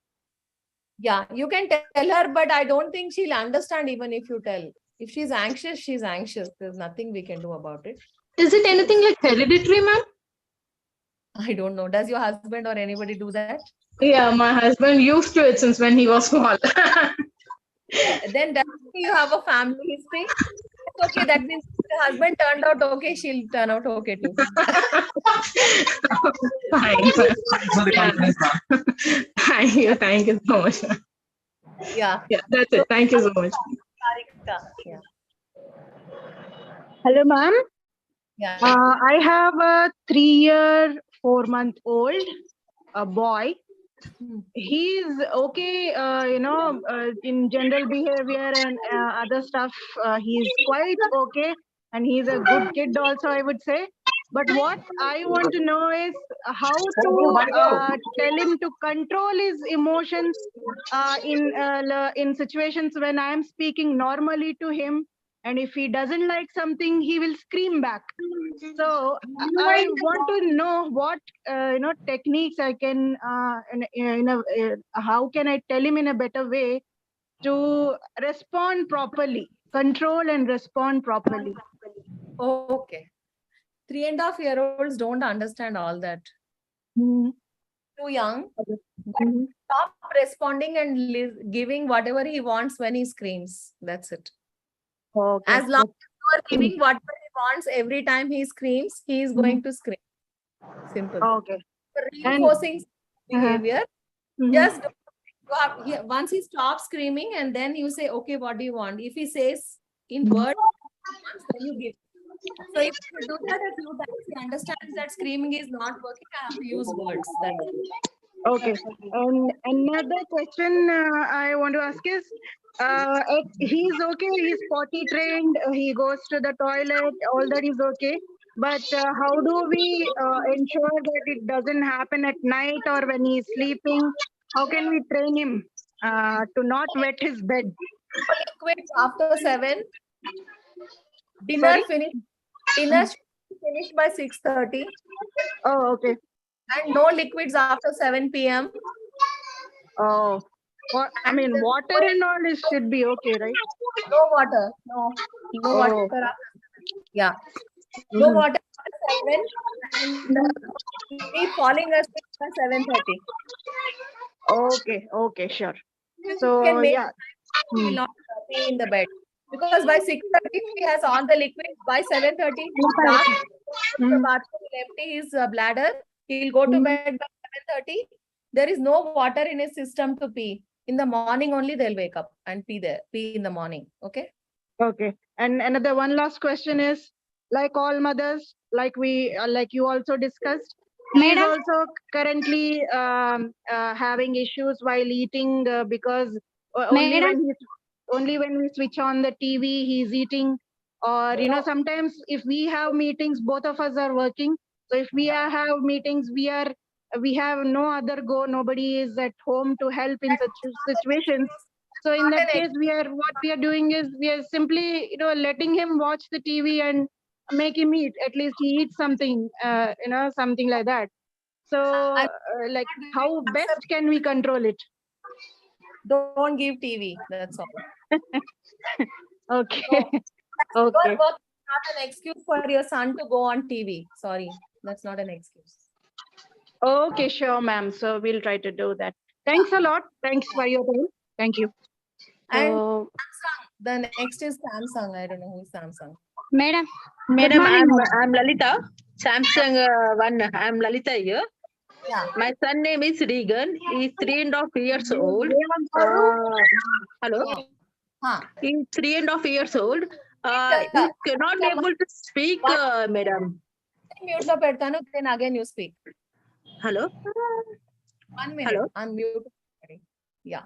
Yeah, you can tell her, but I don't think she'll understand even if you tell. If she's anxious, she's anxious. There's nothing we can do about it. Is it anything like hereditary, ma'am? I don't know. Does your husband or anybody do that? Yeah, my husband used to it since when he was small. Then definitely you have a family history. Okay, that means the husband turned out okay, she'll turn out okay too. Thank you so much. Yeah. Yeah, that's it. Thank you so much. Yeah. Hello, ma'am. Yeah. I have a 3-year, 4-month-old, a boy. He's okay, in general behavior and other stuff. He's quite okay, and he's a good kid also, I would say. But what I want to know is how to tell him to control his emotions in situations when I am speaking normally to him. And if he doesn't like something, he will scream back. So I want to know what techniques I can how can I tell him in a better way to respond properly, control and respond properly. Okay. 3.5-year-olds don't understand all that. Too young. Stop responding and giving whatever he wants when he screams. That's it. Okay. As long as you are giving whatever he wants every time he screams, he is going to scream. Simple. Okay. Reinforcing behavior. Just once he stops screaming, and then you say, okay, what do you want? If he says in words, then you give. So if you do that a few times, he understands that screaming is not working. I have to use words. Okay. And another question I want to ask is, he's okay. He's potty trained. He goes to the toilet. All that is okay. But how do we ensure that it doesn't happen at night or when he's sleeping? How can we train him to not wet his bed? Liquids after 7. Dinner Sorry? finish. Dinner should be finished by 6:30. Oh, okay. And no liquids after 7 p.m. Oh, well, I mean, water and all this should be okay, right? No water. No Oh. water after 7. Yeah. No water after 7. And keep falling asleep by 7:30. Okay, sure. You So, can make yeah. he will not be in the bed. Because by 6:30, he has all the liquid. By 7:30, the bathroom will empty his bladder. He'll go to bed by 7:30. There is no water in his system to pee. In the morning only they'll wake up and pee in the morning. Okay. Okay. And another one last question is, like all mothers, like you also discussed, he is also currently having issues while eating because only when we switch on the TV, he's eating. Or, sometimes if we have meetings, both of us are working. So if have meetings, we have no other go. Nobody is at home to help in such situations. So in that case, what we are doing is we are simply, letting him watch the TV and make him eat. At least he eats something, something like that. So, like, how best can we control it? Don't give TV. That's all. Okay. So, okay. Work is not an excuse for your son to go on TV. Sorry, that's not an excuse. Okay, sure, ma'am. So we'll try to do that. Thanks a lot. Thanks for your time. Thank you. And Samsung. The next is Samsung. I don't know who is Samsung. Madam, I'm Lalita. Samsung one. I'm Lalita here. Yeah. My son name is Regan. He's 3.5 years old. Hello. He's 3.5 years old. He cannot able to speak, madam. Mute lo pedtanu, then again you speak. Hello. 1 minute. Hello. Unmute. Yeah.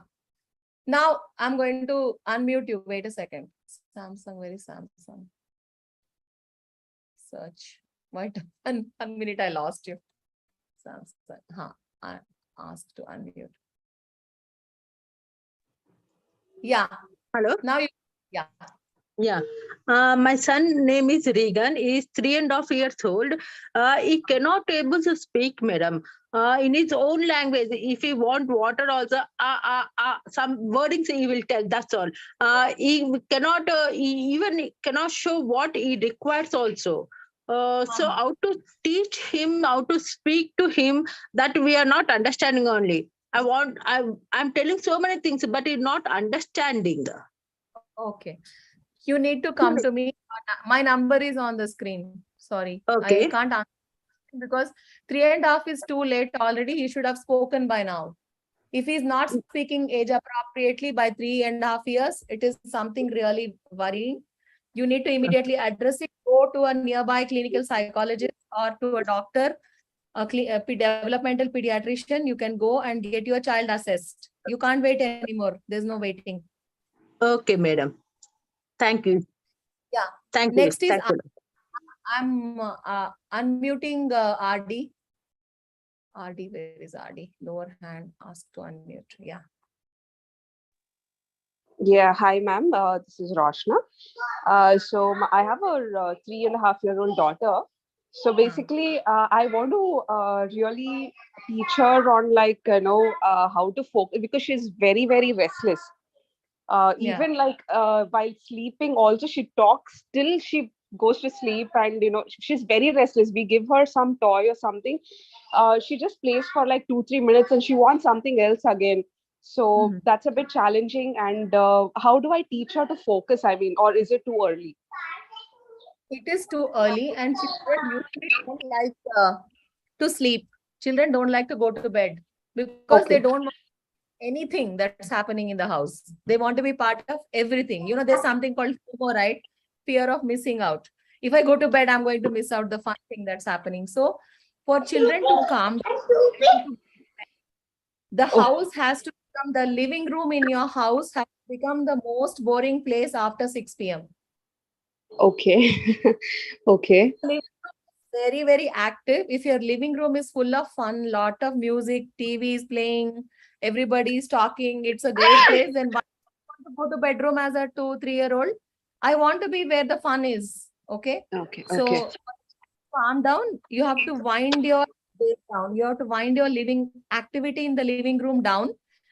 Now I'm going to unmute you. Wait a second. Samsung, where is Samsung? Search. Wait, one minute, I lost you. Samsung. I asked to unmute. Yeah. Hello. Now you. Yeah. Yeah. My son name is Regan. He is 3.5 years old. He cannot able to speak, madam. In his own language. If he want water also, some wordings he will tell. That's all. He cannot he even cannot show what he requires also. So how to teach him, how to speak to him, that we are not understanding only. I'm telling so many things, but he's not understanding. Okay. You need to come to me. My number is on the screen. Sorry. Okay. I can't answer because 3.5 is too late already. He should have spoken by now. If he's not speaking age appropriately by 3.5 years, it is something really worrying. You need to immediately address it. Go to a nearby clinical psychologist or to a doctor, a developmental pediatrician. You can go and get your child assessed. You can't wait anymore. There's no waiting. Okay, madam. Thank you. Yeah. Thank Next you. is Thank you. I'm unmuting RD. RD, where is RD? Lower hand, ask to unmute. Yeah. Yeah, hi ma'am. This is Roshna. So I have a 3.5-year-old daughter. So basically, I want to really teach her on how to focus because she's very, very restless. Even while sleeping, also she talks till she goes to sleep, and she's very restless. We give her some toy or something. She just plays for like 2-3 minutes, and she wants something else again. So that's a bit challenging. And how do I teach her to focus? I mean, or is it too early? It is too early, and children usually don't like to sleep. Children don't like to go to bed because they don't want anything that's happening in the house. They want to be part of everything. There's something called FOMO, right? Fear of missing out. If I go to bed, I'm going to miss out the fun thing that's happening. So for children to calm down, the house has to become, the living room in your house has to become the most boring place after 6 p.m. Okay. Okay. Very, very active. If your living room is full of fun, lot of music, TV is playing, everybody's talking, it's a great place, then why want to go to bedroom as a 2-3-year-old? I want to be where the fun is. Okay. Okay. So Okay. calm down. You have to wind your day down. You have to wind your living activity in the living room down.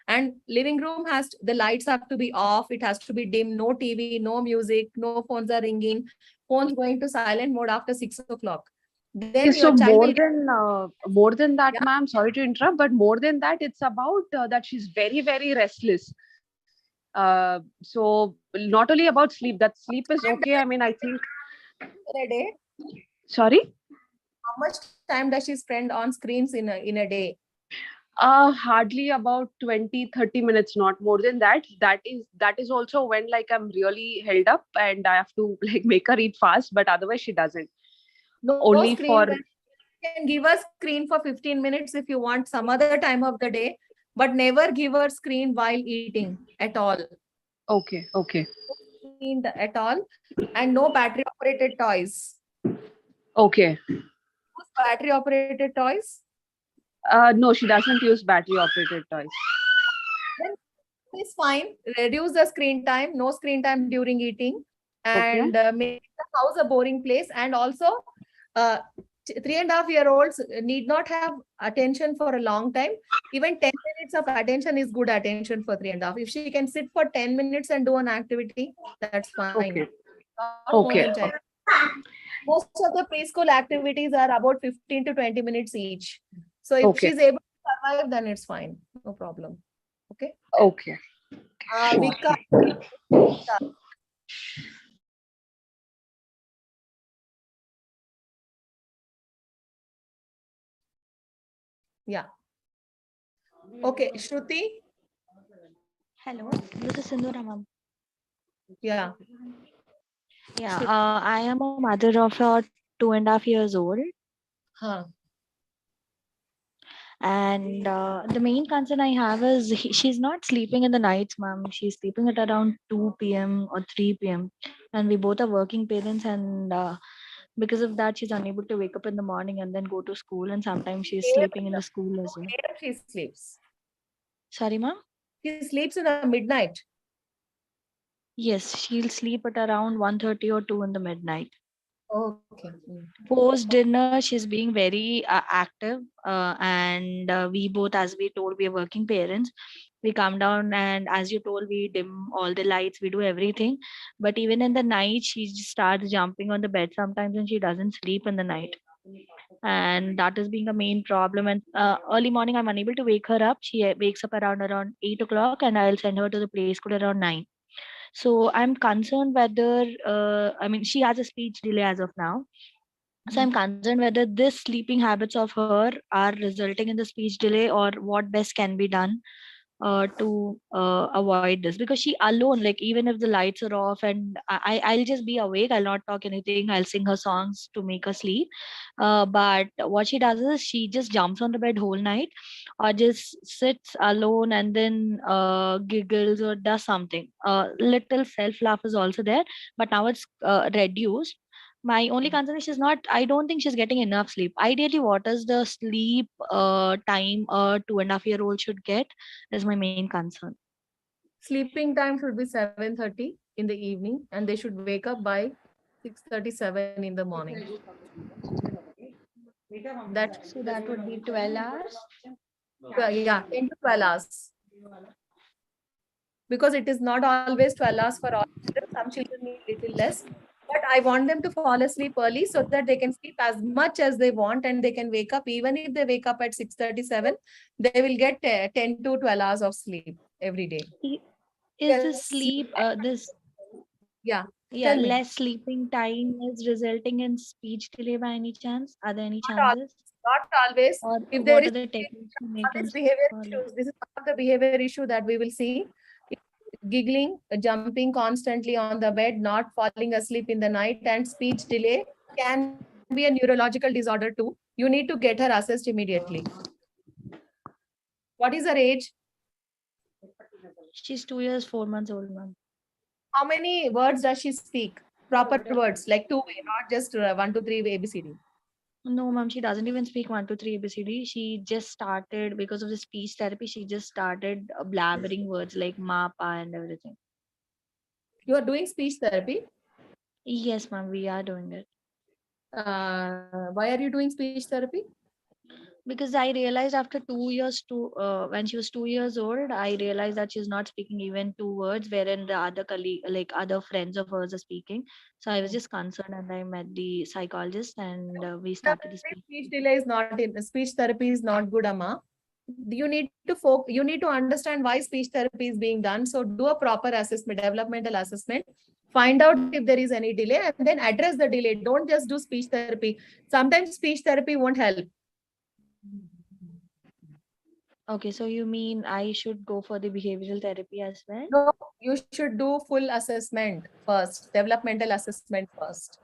And living room has the lights have to be off. It has to be dim. No TV, no music, no phones are ringing. Phones going to silent mode after 6 o'clock. Then Okay, your so child will more than that, yeah. ma'am. Sorry to interrupt, but more than that, it's about that she's very, very restless. So not only about sleep. That sleep is okay. I mean, I think. In a day. Sorry. How much time does she spend on screens in a day? Hardly about 20-30 minutes, not more than that. That is also when like I'm really held up and I have to like make her eat fast, but otherwise she doesn't. No Only screen. for You can give her screen for 15 minutes if you want some other time of the day, but never give her screen while eating at all. Okay. Okay. Screen at all, and no battery operated toys. Okay. Use battery operated toys. No, she doesn't use battery operated toys. Then it's fine. Reduce the screen time. No screen time during eating, and make the house a boring place. And also, uh, 3.5-year-olds need not have attention for a long time. Even 10 minutes of attention is good attention for 3.5. If she can sit for 10 minutes and do an activity, that's fine. Okay. Not more Okay. than 10. Most of the preschool activities are about 15 to 20 minutes each. So if Okay. she's able to survive, then it's fine. No problem. Okay. Okay. Sure. Yeah. Okay, Shruti. Hello, this is Sindhura, ma'am. Yeah. Yeah, I am a mother of a 2.5 years old. Huh. And the main concern I have is she's not sleeping in the nights, ma'am. She's sleeping at around 2 p.m. or 3 p.m. And we both are working parents, and because of that, she's unable to wake up in the morning and then go to school. And sometimes she's sleeping in the school as well. She sleeps. Sorry, ma'am? She sleeps in the midnight. Yes, she'll sleep at around 1:30 or 2 in the midnight. Okay. Post dinner, she's being very active, and we both, as we told, we are working parents. We come down, and as you told, we dim all the lights, we do everything. But even in the night, she just starts jumping on the bed sometimes, and she doesn't sleep in the night. And that is being a main problem. And early morning, I'm unable to wake her up. She wakes up around 8 o'clock, and I'll send her to the play school around 9. So I'm concerned whether, I mean, she has a speech delay as of now. So I'm concerned whether this sleeping habits of her are resulting in the speech delay, or what best can be done to avoid this, because she alone, like even if the lights are off and I'll just be awake, I'll not talk anything, I'll sing her songs to make her sleep, but what she does is she just jumps on the bed whole night, or just sits alone and then giggles or does something. Little self laugh is also there, but now it's reduced. My only concern is I don't think she's getting enough sleep. Ideally, what is the sleep time a 2.5-year-old should get is my main concern. Sleeping time should be 7:30 in the evening, and they should wake up by 6:37 in the morning. So that would be 12 hours? Yeah, 10 to 12 hours. Because it is not always 12 hours for all children. Some children need little less. But I want them to fall asleep early so that they can sleep as much as they want, and they can wake up. Even if they wake up at 6:37, they will get 10 to 12 hours of sleep every day. Is this sleep, yeah, less sleeping time is resulting in speech delay by any chance? Are there any chances? Not always. Or If what there are the techniques to make them behavior fall issues, this is one of the behavior issue that we will see. giggling, jumping constantly on the bed, not falling asleep in the night, and speech delay can be a neurological disorder too. You need to get her assessed immediately. What is her age? She's 2 years, 4 months old, ma'am. How many words does she speak? Proper words, like two-way, not just 1, 2, 3 ABCD. No, ma'am, she doesn't even speak 1, 2, 3 ABCD. She just started, because of the speech therapy, she just started blabbering words like ma, pa, and everything. You are doing speech therapy? Yes, ma'am, we are doing it. Why are you doing speech therapy? Because I realized after 2 years, when she was 2 years old, I realized that she's not speaking even two words, wherein the other colleague, like other friends of hers, are speaking. So I was just concerned, and I met the psychologist, and we started the speech. Speech delay is not in speech therapy is not good, Amma. You need to understand why speech therapy is being done. So do a proper assessment, developmental assessment. Find out if there is any delay and then address the delay. Don't just do speech therapy. Sometimes speech therapy won't help. Okay, so you mean I should go for the behavioral therapy as well? No, you should do full assessment first, developmental assessment first.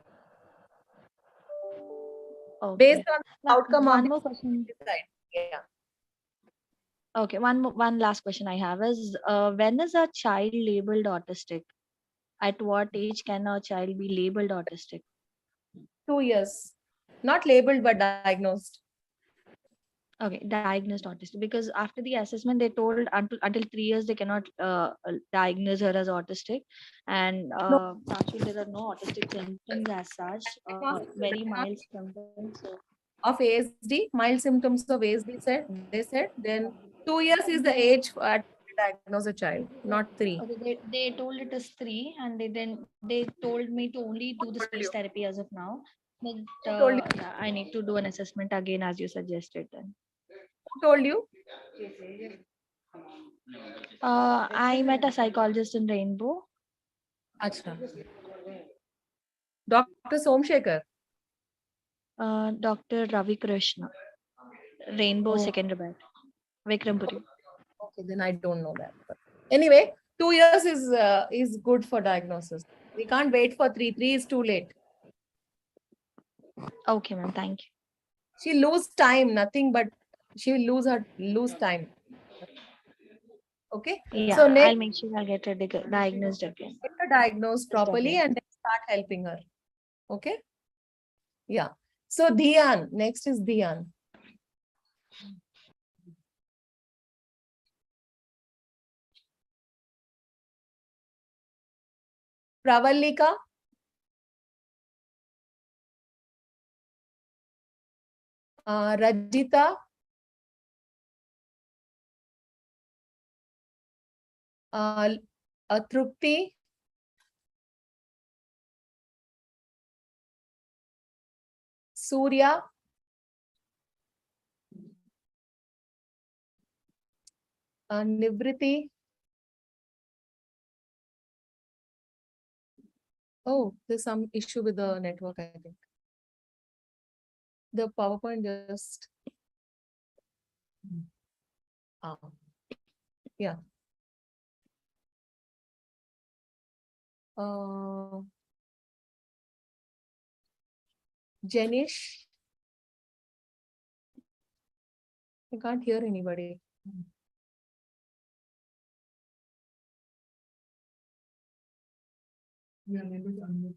Okay. Based on the outcome One of more question. decide. Yeah. Okay, one last question I have is, when is a child labeled autistic? At what age can a child be labeled autistic? 2 years. Not labeled but diagnosed. Okay, diagnosed autistic, because after the assessment they told until 3 years they cannot diagnose her as autistic, and actually there are no autistic symptoms as such, very mild symptoms. So Of ASD, mild symptoms of ASD they said, then 2 years is the age at diagnose a child, not 3. okay, they told it is 3, and they told me to only do the speech therapy as of now, but told you? yeah, I need to do an assessment again as you suggested then. Who told you? I met a psychologist in Rainbow. Acha. Dr. Somshekhar. Dr. Ravi Krishna, Rainbow Secondary, Vikrampuri. Okay, then I don't know that. But anyway, 2 years is good for diagnosis. We can't wait for 3. 3 is too late. Okay, ma'am. Thank you. She lose time, nothing but she will lose time. Okay. Yeah, So next, I'll make sure I'll get her diagnosed again. get her diagnosed properly and then start helping her. Okay. Yeah. So Dhyan, next is Dhyan. Pravalika. Rajita. Trupti. Surya. Nivriti. Oh, there's some issue with the network, I think. The PowerPoint just. Yeah. Jenish. I can't hear anybody. Yeah, maybe it's unmute.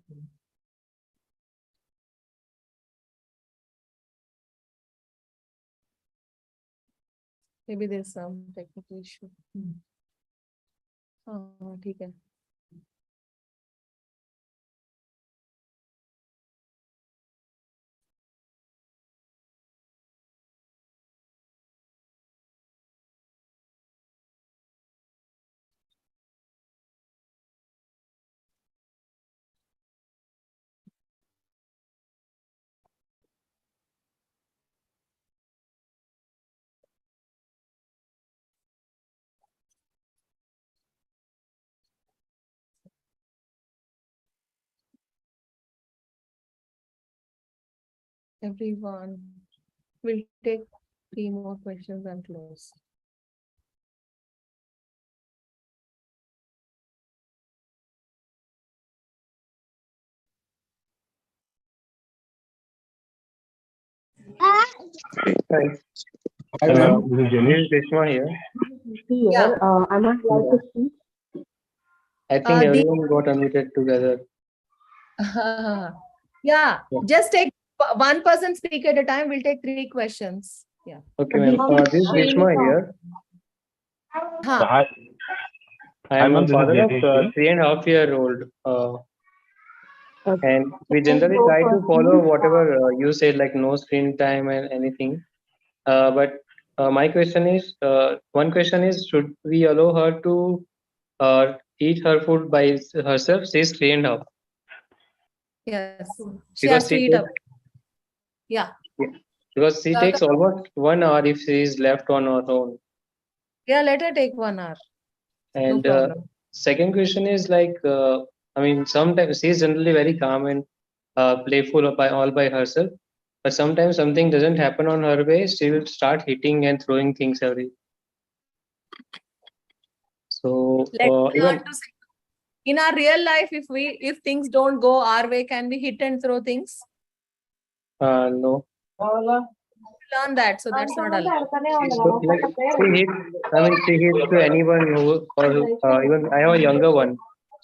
Maybe there's some technical issue. ठीक है. Everyone, we'll take 3 more questions and close. Hi. Hi, ma'am. This is This Janish. is Bhishma here. Here, am I allowed to speak? I think The everyone got unmuted together. yeah, Yeah. just take one person speak at a time. We'll take 3 questions. Yeah. Okay, ma'am. This is Bhishma here. Huh. Hi, I hi, am ma'am. a This is father of Janish here. 3.5-year-old. And we generally try to follow whatever you said, like no screen time and anything. But my question is, one question is, should we allow her to eat her food by herself? She's 3.5. Yes. She Because has to she eat up. takes, Yeah. because she takes almost 1 hour if she is left on her own. Yeah, let her take 1 hour. No And problem. second question is like, I mean, sometimes she's generally very calm and playful all by herself. But sometimes something doesn't happen on her way, she will start hitting and throwing things every. So Let her even learn to say. In our real life, if things don't go our way, can we hit and throw things? no. Learn that, so that's not allowed. So like she hits, I mean, she hits to anyone who, or even I have a younger one.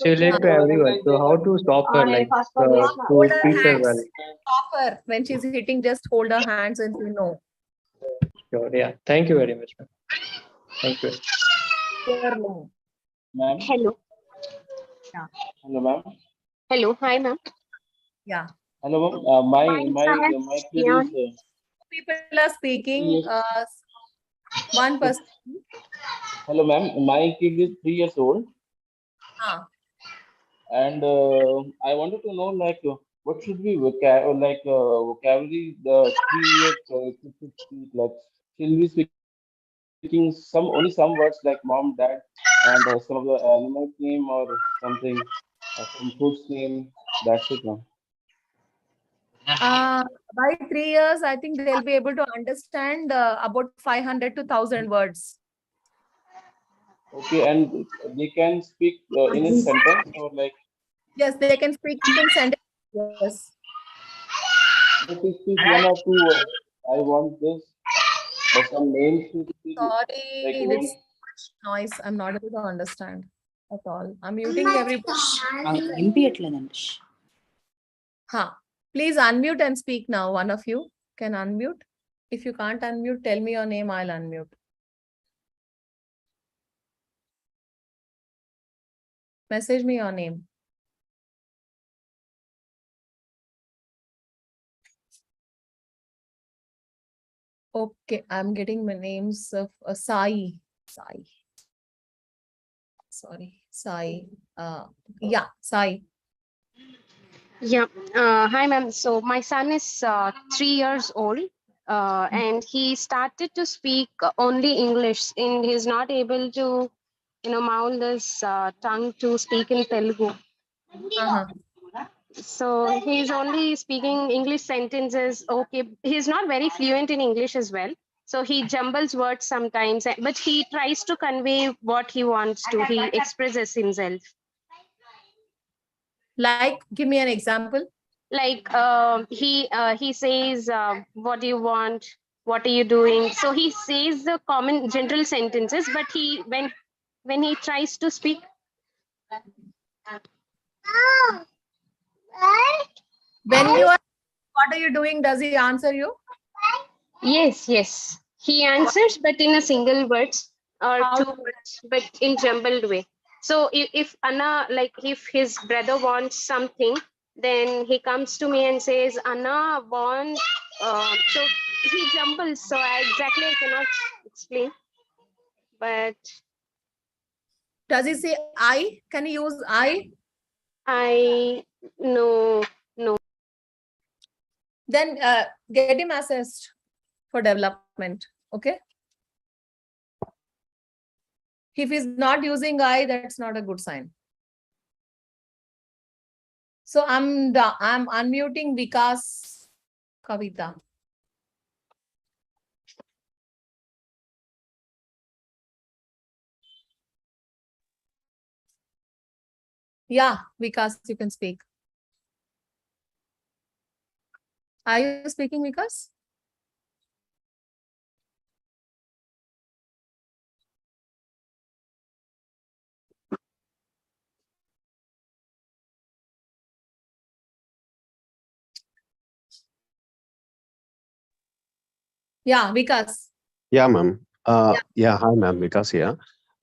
She will hit to everyone. So how to stop her, like Hold to her teach her hands. well? Stop her. When she's hitting, just hold her hands and say no. Sure. Yeah. Thank you very much, ma'am. Thank you. Sure, no. Ma'am. Hello. Yeah. Hello, ma'am. Hello. Hi, ma'am. Yeah. Hello, ma'am. My kid Yeah. is People are speaking. One person. hello, ma'am. My kid is 3 years old, and I wanted to know like what should be vocabulary the 3 years should speak like. She'll be speaking only some words like mom, dad, and some of the animal name or something, some food's name. That's it, ma'am. By 3 years, I think they'll be able to understand about 500 to 1,000 words. Okay, and they can speak in a sentence or like. Yes, they can speak in sentences. Yes. If you speak one or two words, I want this, or some names to speak, like Sorry, there's so much noise. I'm not able to understand at all. I'm muting everybody. Please unmute and speak now. One of you can unmute. If you can't unmute, tell me your name. I'll unmute. Message me your name. Okay, I'm getting my names of Sai. Sorry, Sai. Yeah, Sai. Yeah. Hi, ma'am. So my son is 3 years old, and he started to speak only English. And he's not able to, mould his tongue to speak in Telugu. So he's only speaking English sentences. Okay, he's not very fluent in English as well. So he jumbles words sometimes, but he tries to convey what he wants to. He expresses himself. Like, give me an example. Like he says, "What do you want? What are you doing?" So he says the common general sentences, but when he tries to speak. When you are, what are you doing? Does he answer you? Yes. He answers, but in a single words or two words, but in jumbled way. So if Anna, like if his brother wants something, then he comes to me and says, "Anna wants." So he jumbles. So I cannot explain. But does he say I? Can he use I? No. Then get him assessed for development. Okay. If he's not using I, that's not a good sign. So I'm unmuting Vikas Kavita. Yeah, Vikas, you can speak. Are you speaking, Vikas? Yeah, Vikas. Yeah, ma'am. Yeah, hi, ma'am. Vikas here.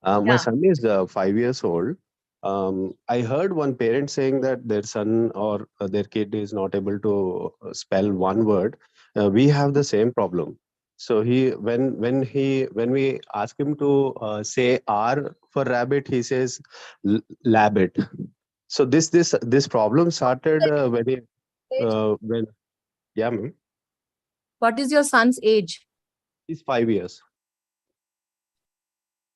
My Yeah. son is 5 years old. I heard one parent saying that their son or their kid is not able to spell one word. We have the same problem. So when we ask him to say R for rabbit, he says labbit. So this problem started when yeah, ma'am. What is your son's age? He's 5 years.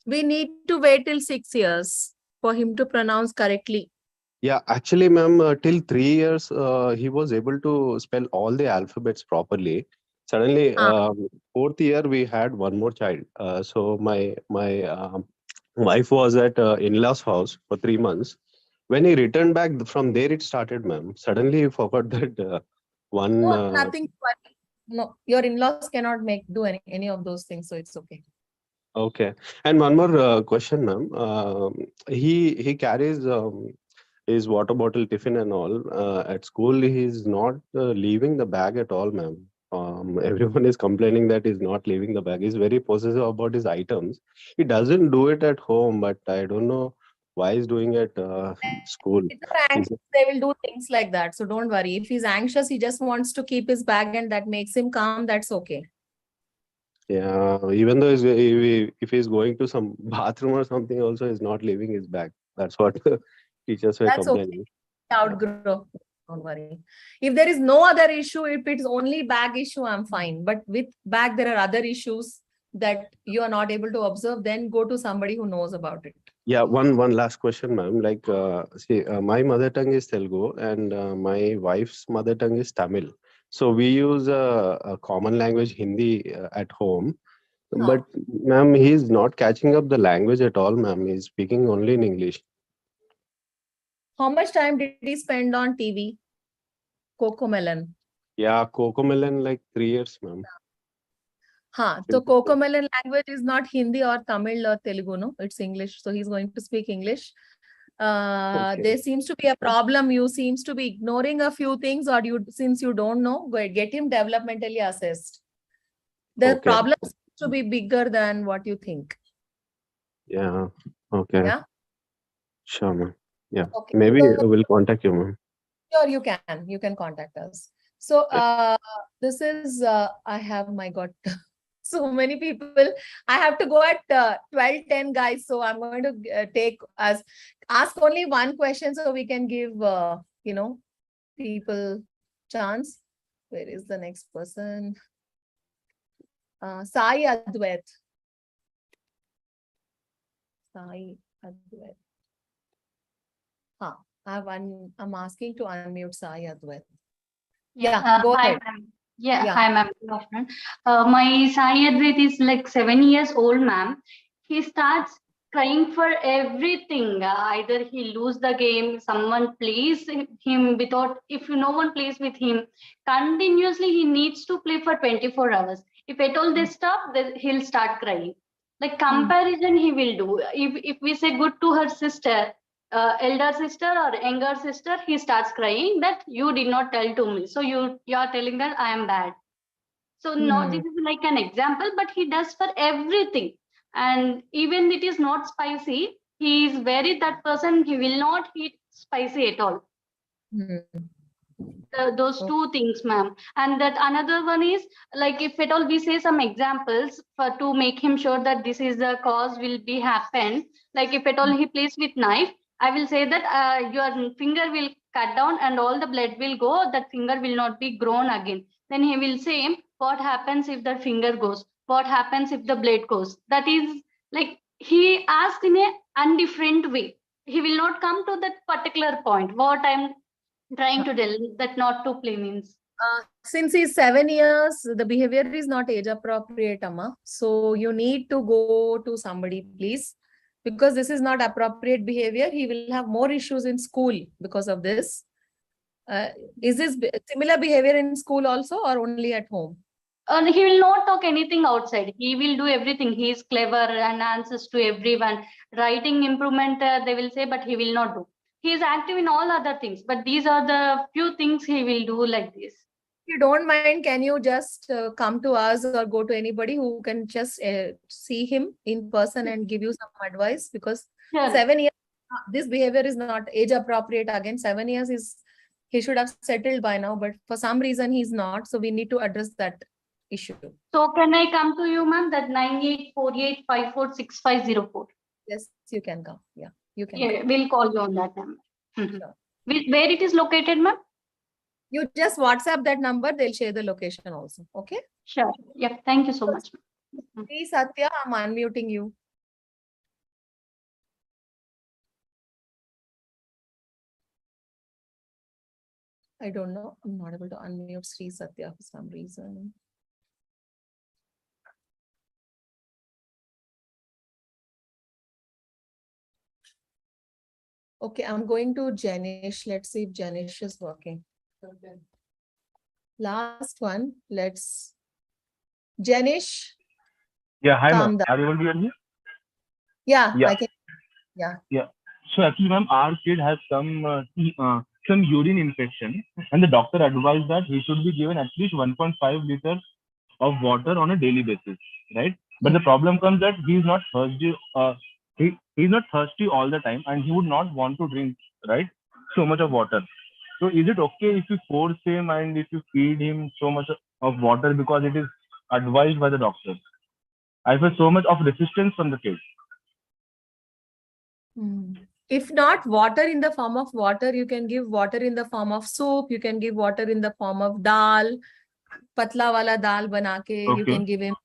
We need to wait till 6 years for him to pronounce correctly. Yeah, actually, ma'am, till 3 years, he was able to spell all the alphabets properly. Suddenly, fourth year, we had one more child. So my wife was at in-laws' house for 3 months. When he returned back from there, it started, ma'am. Suddenly, he forgot that one. No, nothing. No, your in-laws cannot do any of those things, so it's okay. Okay, and one more question, ma'am. He carries his water bottle, tiffin, and all. At school, he's not leaving the bag at all, ma'am. Everyone is complaining that he's not leaving the bag. He's very possessive about his items. He doesn't do it at home, but I don't know why he's doing it school. If they're anxious, they will do things like that. So don't worry. If he's anxious, he just wants to keep his bag and that makes him calm, that's okay. Yeah, even though if he's going to some bathroom or something, also he's not leaving his bag. That's what teachers were That's okay. complaining. Outgrow. Don't worry. If there is no other issue, if it's only bag issue, I'm fine. But with bag, there are other issues that you are not able to observe, then go to somebody who knows about it. Yeah, one last question, ma'am. Like, see, my mother tongue is Telugu and my wife's mother tongue is Tamil. So we use a common language, Hindi, at home. But, ma'am, he's not catching up the language at all, ma'am. He's speaking only in English. How much time did he spend on TV? Cocomelon. Yeah, Cocomelon, like 3 years, ma'am. So Cocomelon language is not Hindi or Tamil or Telugu, no? It's English. So he's going to speak English. There seems to be a problem. You seems to be ignoring a few things, or since you don't know, go get him developmentally assessed. The problem seems to be bigger than what you think. Yeah, okay. Yeah. Sure, ma'am. Yeah, Okay. maybe So, we'll contact you, ma'am. sure, you can contact us. So this is I have my God so many people. I have to go at 12:10, guys. So I'm going to ask only one question so we can give people chance. Where is the next person? Sai Advait. Sai Advait. I'm asking to unmute Sai Advait. Yeah, go Hi, ahead. ma'am. Yeah, Yeah. hi, ma'am. Good afternoon. My Sai Advait is like 7 years old, ma'am. He starts crying for everything. Either he lose the game, someone plays him without, if no one plays with him, continuously he needs to play for 24 hours. If at all they stop, then he'll start crying. Like comparison he will do. If we say good to her sister, elder sister or younger sister, he starts crying that you did not tell to me. So you are telling that I am bad. So now this is like an example, but he does for everything. And even it is not spicy, he is very that person, he will not eat spicy at all. Those two things, ma'am. And that another one is like if at all we say some examples for to make him sure that this is the cause will be happen. Like if at all he plays with knife, I will say that your finger will cut down and all the blood will go. That finger will not be grown again. Then he will say, what happens if the finger goes? What happens if the blade goes? That is like he asks in a undifferent way. He will not come to that particular point. What I'm trying to tell that not to play means. Since he's 7 years, the behavior is not age appropriate, Amma. So you need to go to somebody, please, because this is not appropriate behavior. He will have more issues in school because of this. Is this similar behavior in school also or only at home? He will not talk anything outside. He will do everything. He is clever and answers to everyone. Writing improvement, they will say, but he will not do. He is active in all other things, but these are the few things he will do like this. you don't mind, can you just come to us or go to anybody who can just see him in person and give you some advice? Because Sure. 7 years, this behavior is not age appropriate. Again, 7 years is, he should have settled by now, but for some reason he's not. So we need to address that issue. So can I come to you, ma'am? That 9848546504. Yes, you can come. Yeah, you can. Yeah, come. we'll call you on that number. Sure. Where it is located, ma'am? You just WhatsApp that number. They'll share the location also. Okay. Sure. Yeah. Thank you so much. Please, Satya, I'm unmuting you. I don't know. I'm not able to unmute Sri Satya for some reason. Okay, I'm going to Janish. Let's see if Janish is working. Last one. Let's. Janish. Yeah, hi Calm ma'am. down. Are you able to hear me? Yeah, Yeah. I can. Yeah. Yeah. So actually, ma'am, our kid has some urine infection, and the doctor advised that he should be given at least 1.5 liters of water on a daily basis, right? But the problem comes that he is not thirsty. He's not thirsty all the time, and he would not want to drink, right, so much of water. So is it okay if you force him and if you feed him so much of water because it is advised by the doctor? I feel so much of resistance from the kid. If not water in the form of water, you can give water in the form of soup. You can give water in the form of dal, patla wala dal banake. You Okay. can give him.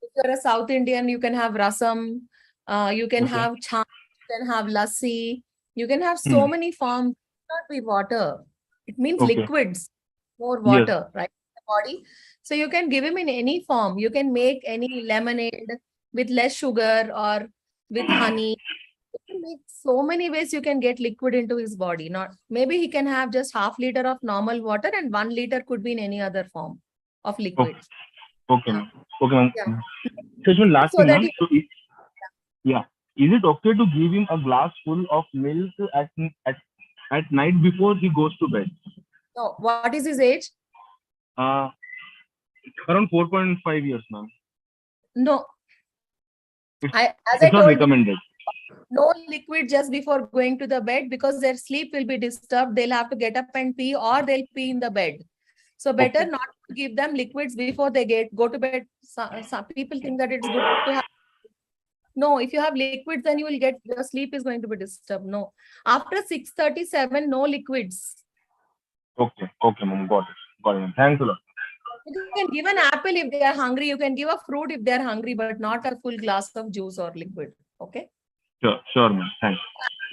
If you're a South Indian, you can have rasam. You can Okay. have chach. You can have lassi. You can have so many forms. It not be water. It means Okay. liquids, more Yes. water, right? In the body. So you can give him in any form. You can make any lemonade with less sugar or with honey. You can make so many ways you can get liquid into his body. Not maybe he can have just half liter of normal water and 1 liter could be in any other form of liquid. Okay, ma'am. Okay, ma'am. Yeah. So one last So thing, that ma'am. he, So yeah, is it okay to give him a glass full of milk at night before he goes to bed? no, what is his age? Around 4.5 years, ma'am. No. It's, As it's I not told you, recommended. no liquid just before going to the bed because their sleep will be disturbed. They'll have to get up and pee or they'll pee in the bed. So better not to give them liquids before they go to bed. Some people think that it's good to have. No, if you have liquids, then you will get the sleep is going to be disturbed. No. After 6:37, no liquids. Okay, okay, ma'am. Got it. Got it, ma'am. Thanks a lot. You can give an apple if they are hungry. You can give a fruit if they are hungry, but not a full glass of juice or liquid. Okay. Sure, ma'am. Thanks.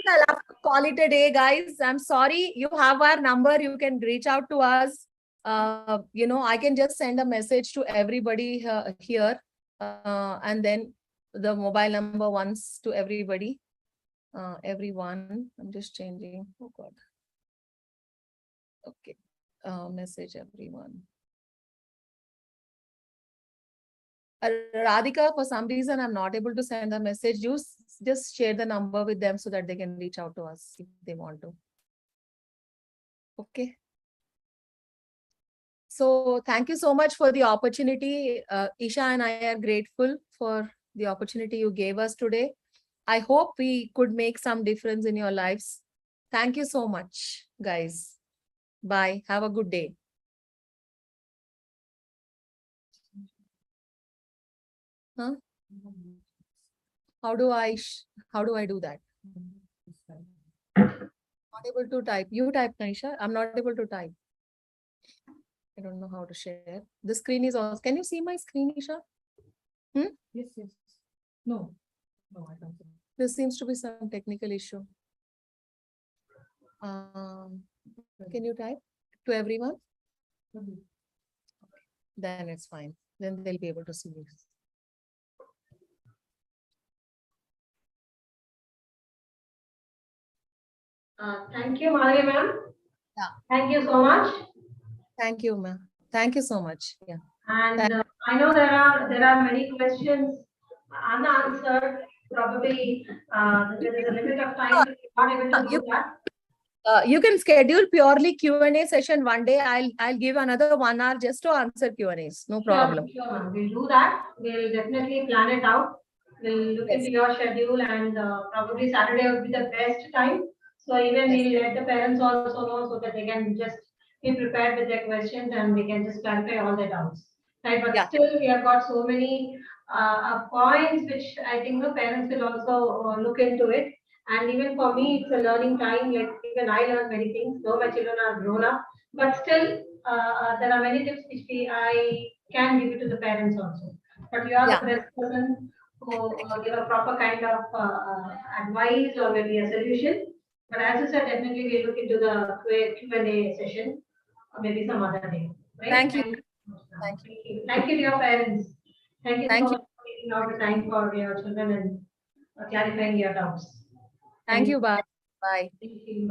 I'll have to call it a day, guys. I'm sorry. You have our number. You can reach out to us. I can just send a message to everybody here. And then the mobile number once to everybody. Everyone. I'm just changing. Oh, God. Okay. Message everyone. Radhika, for some reason, I'm not able to send a message. You just share the number with them so that they can reach out to us if they want to. Okay. So thank you so much for the opportunity. Isha and I are grateful for the opportunity you gave us today. I hope we could make some difference in your lives. Thank you so much, guys. Bye. Have a good day. Huh? How do I do that? Not able to type. You type, Isha. I'm not able to type. I don't know how to share. The screen is on. Can you see my screen, Isha? Yes. No, I don't think. There seems to be some technical issue. Can you type to everyone? Okay. Then it's fine. Then they'll be able to see this. Thank you, Madhavi ma'am. Yeah. Thank you so much. Thank you, ma'am. Thank you so much. Yeah. And I know there are many questions unanswered. Probably there is a limit of time. Not able to do that. You can schedule purely Q&A session one day. I'll give another 1 hour just to answer Q&As. No problem. Sure, ma'am. We'll do that. We'll definitely plan it out. We'll look into your schedule, and probably Saturday would be the best time. So even we'll let the parents also know so that they can just be prepared with their questions and we can just clarify all their doubts. Right, but still we have got so many points which I think the parents will also look into it. And even for me, it's a learning time. Like even I learn many things, though my children are grown up, but still there are many tips which I can give it to the parents also. But you are the best person who give a proper kind of advice or maybe a solution. But as you said, definitely we'll look into the Q&A session or maybe some other day. Right? Thank you. Thank you. Thank you to your parents. Thank you so much for taking out the time for your children and clarifying your doubts. Thank you. Bye. Bye. Thank you. Bye.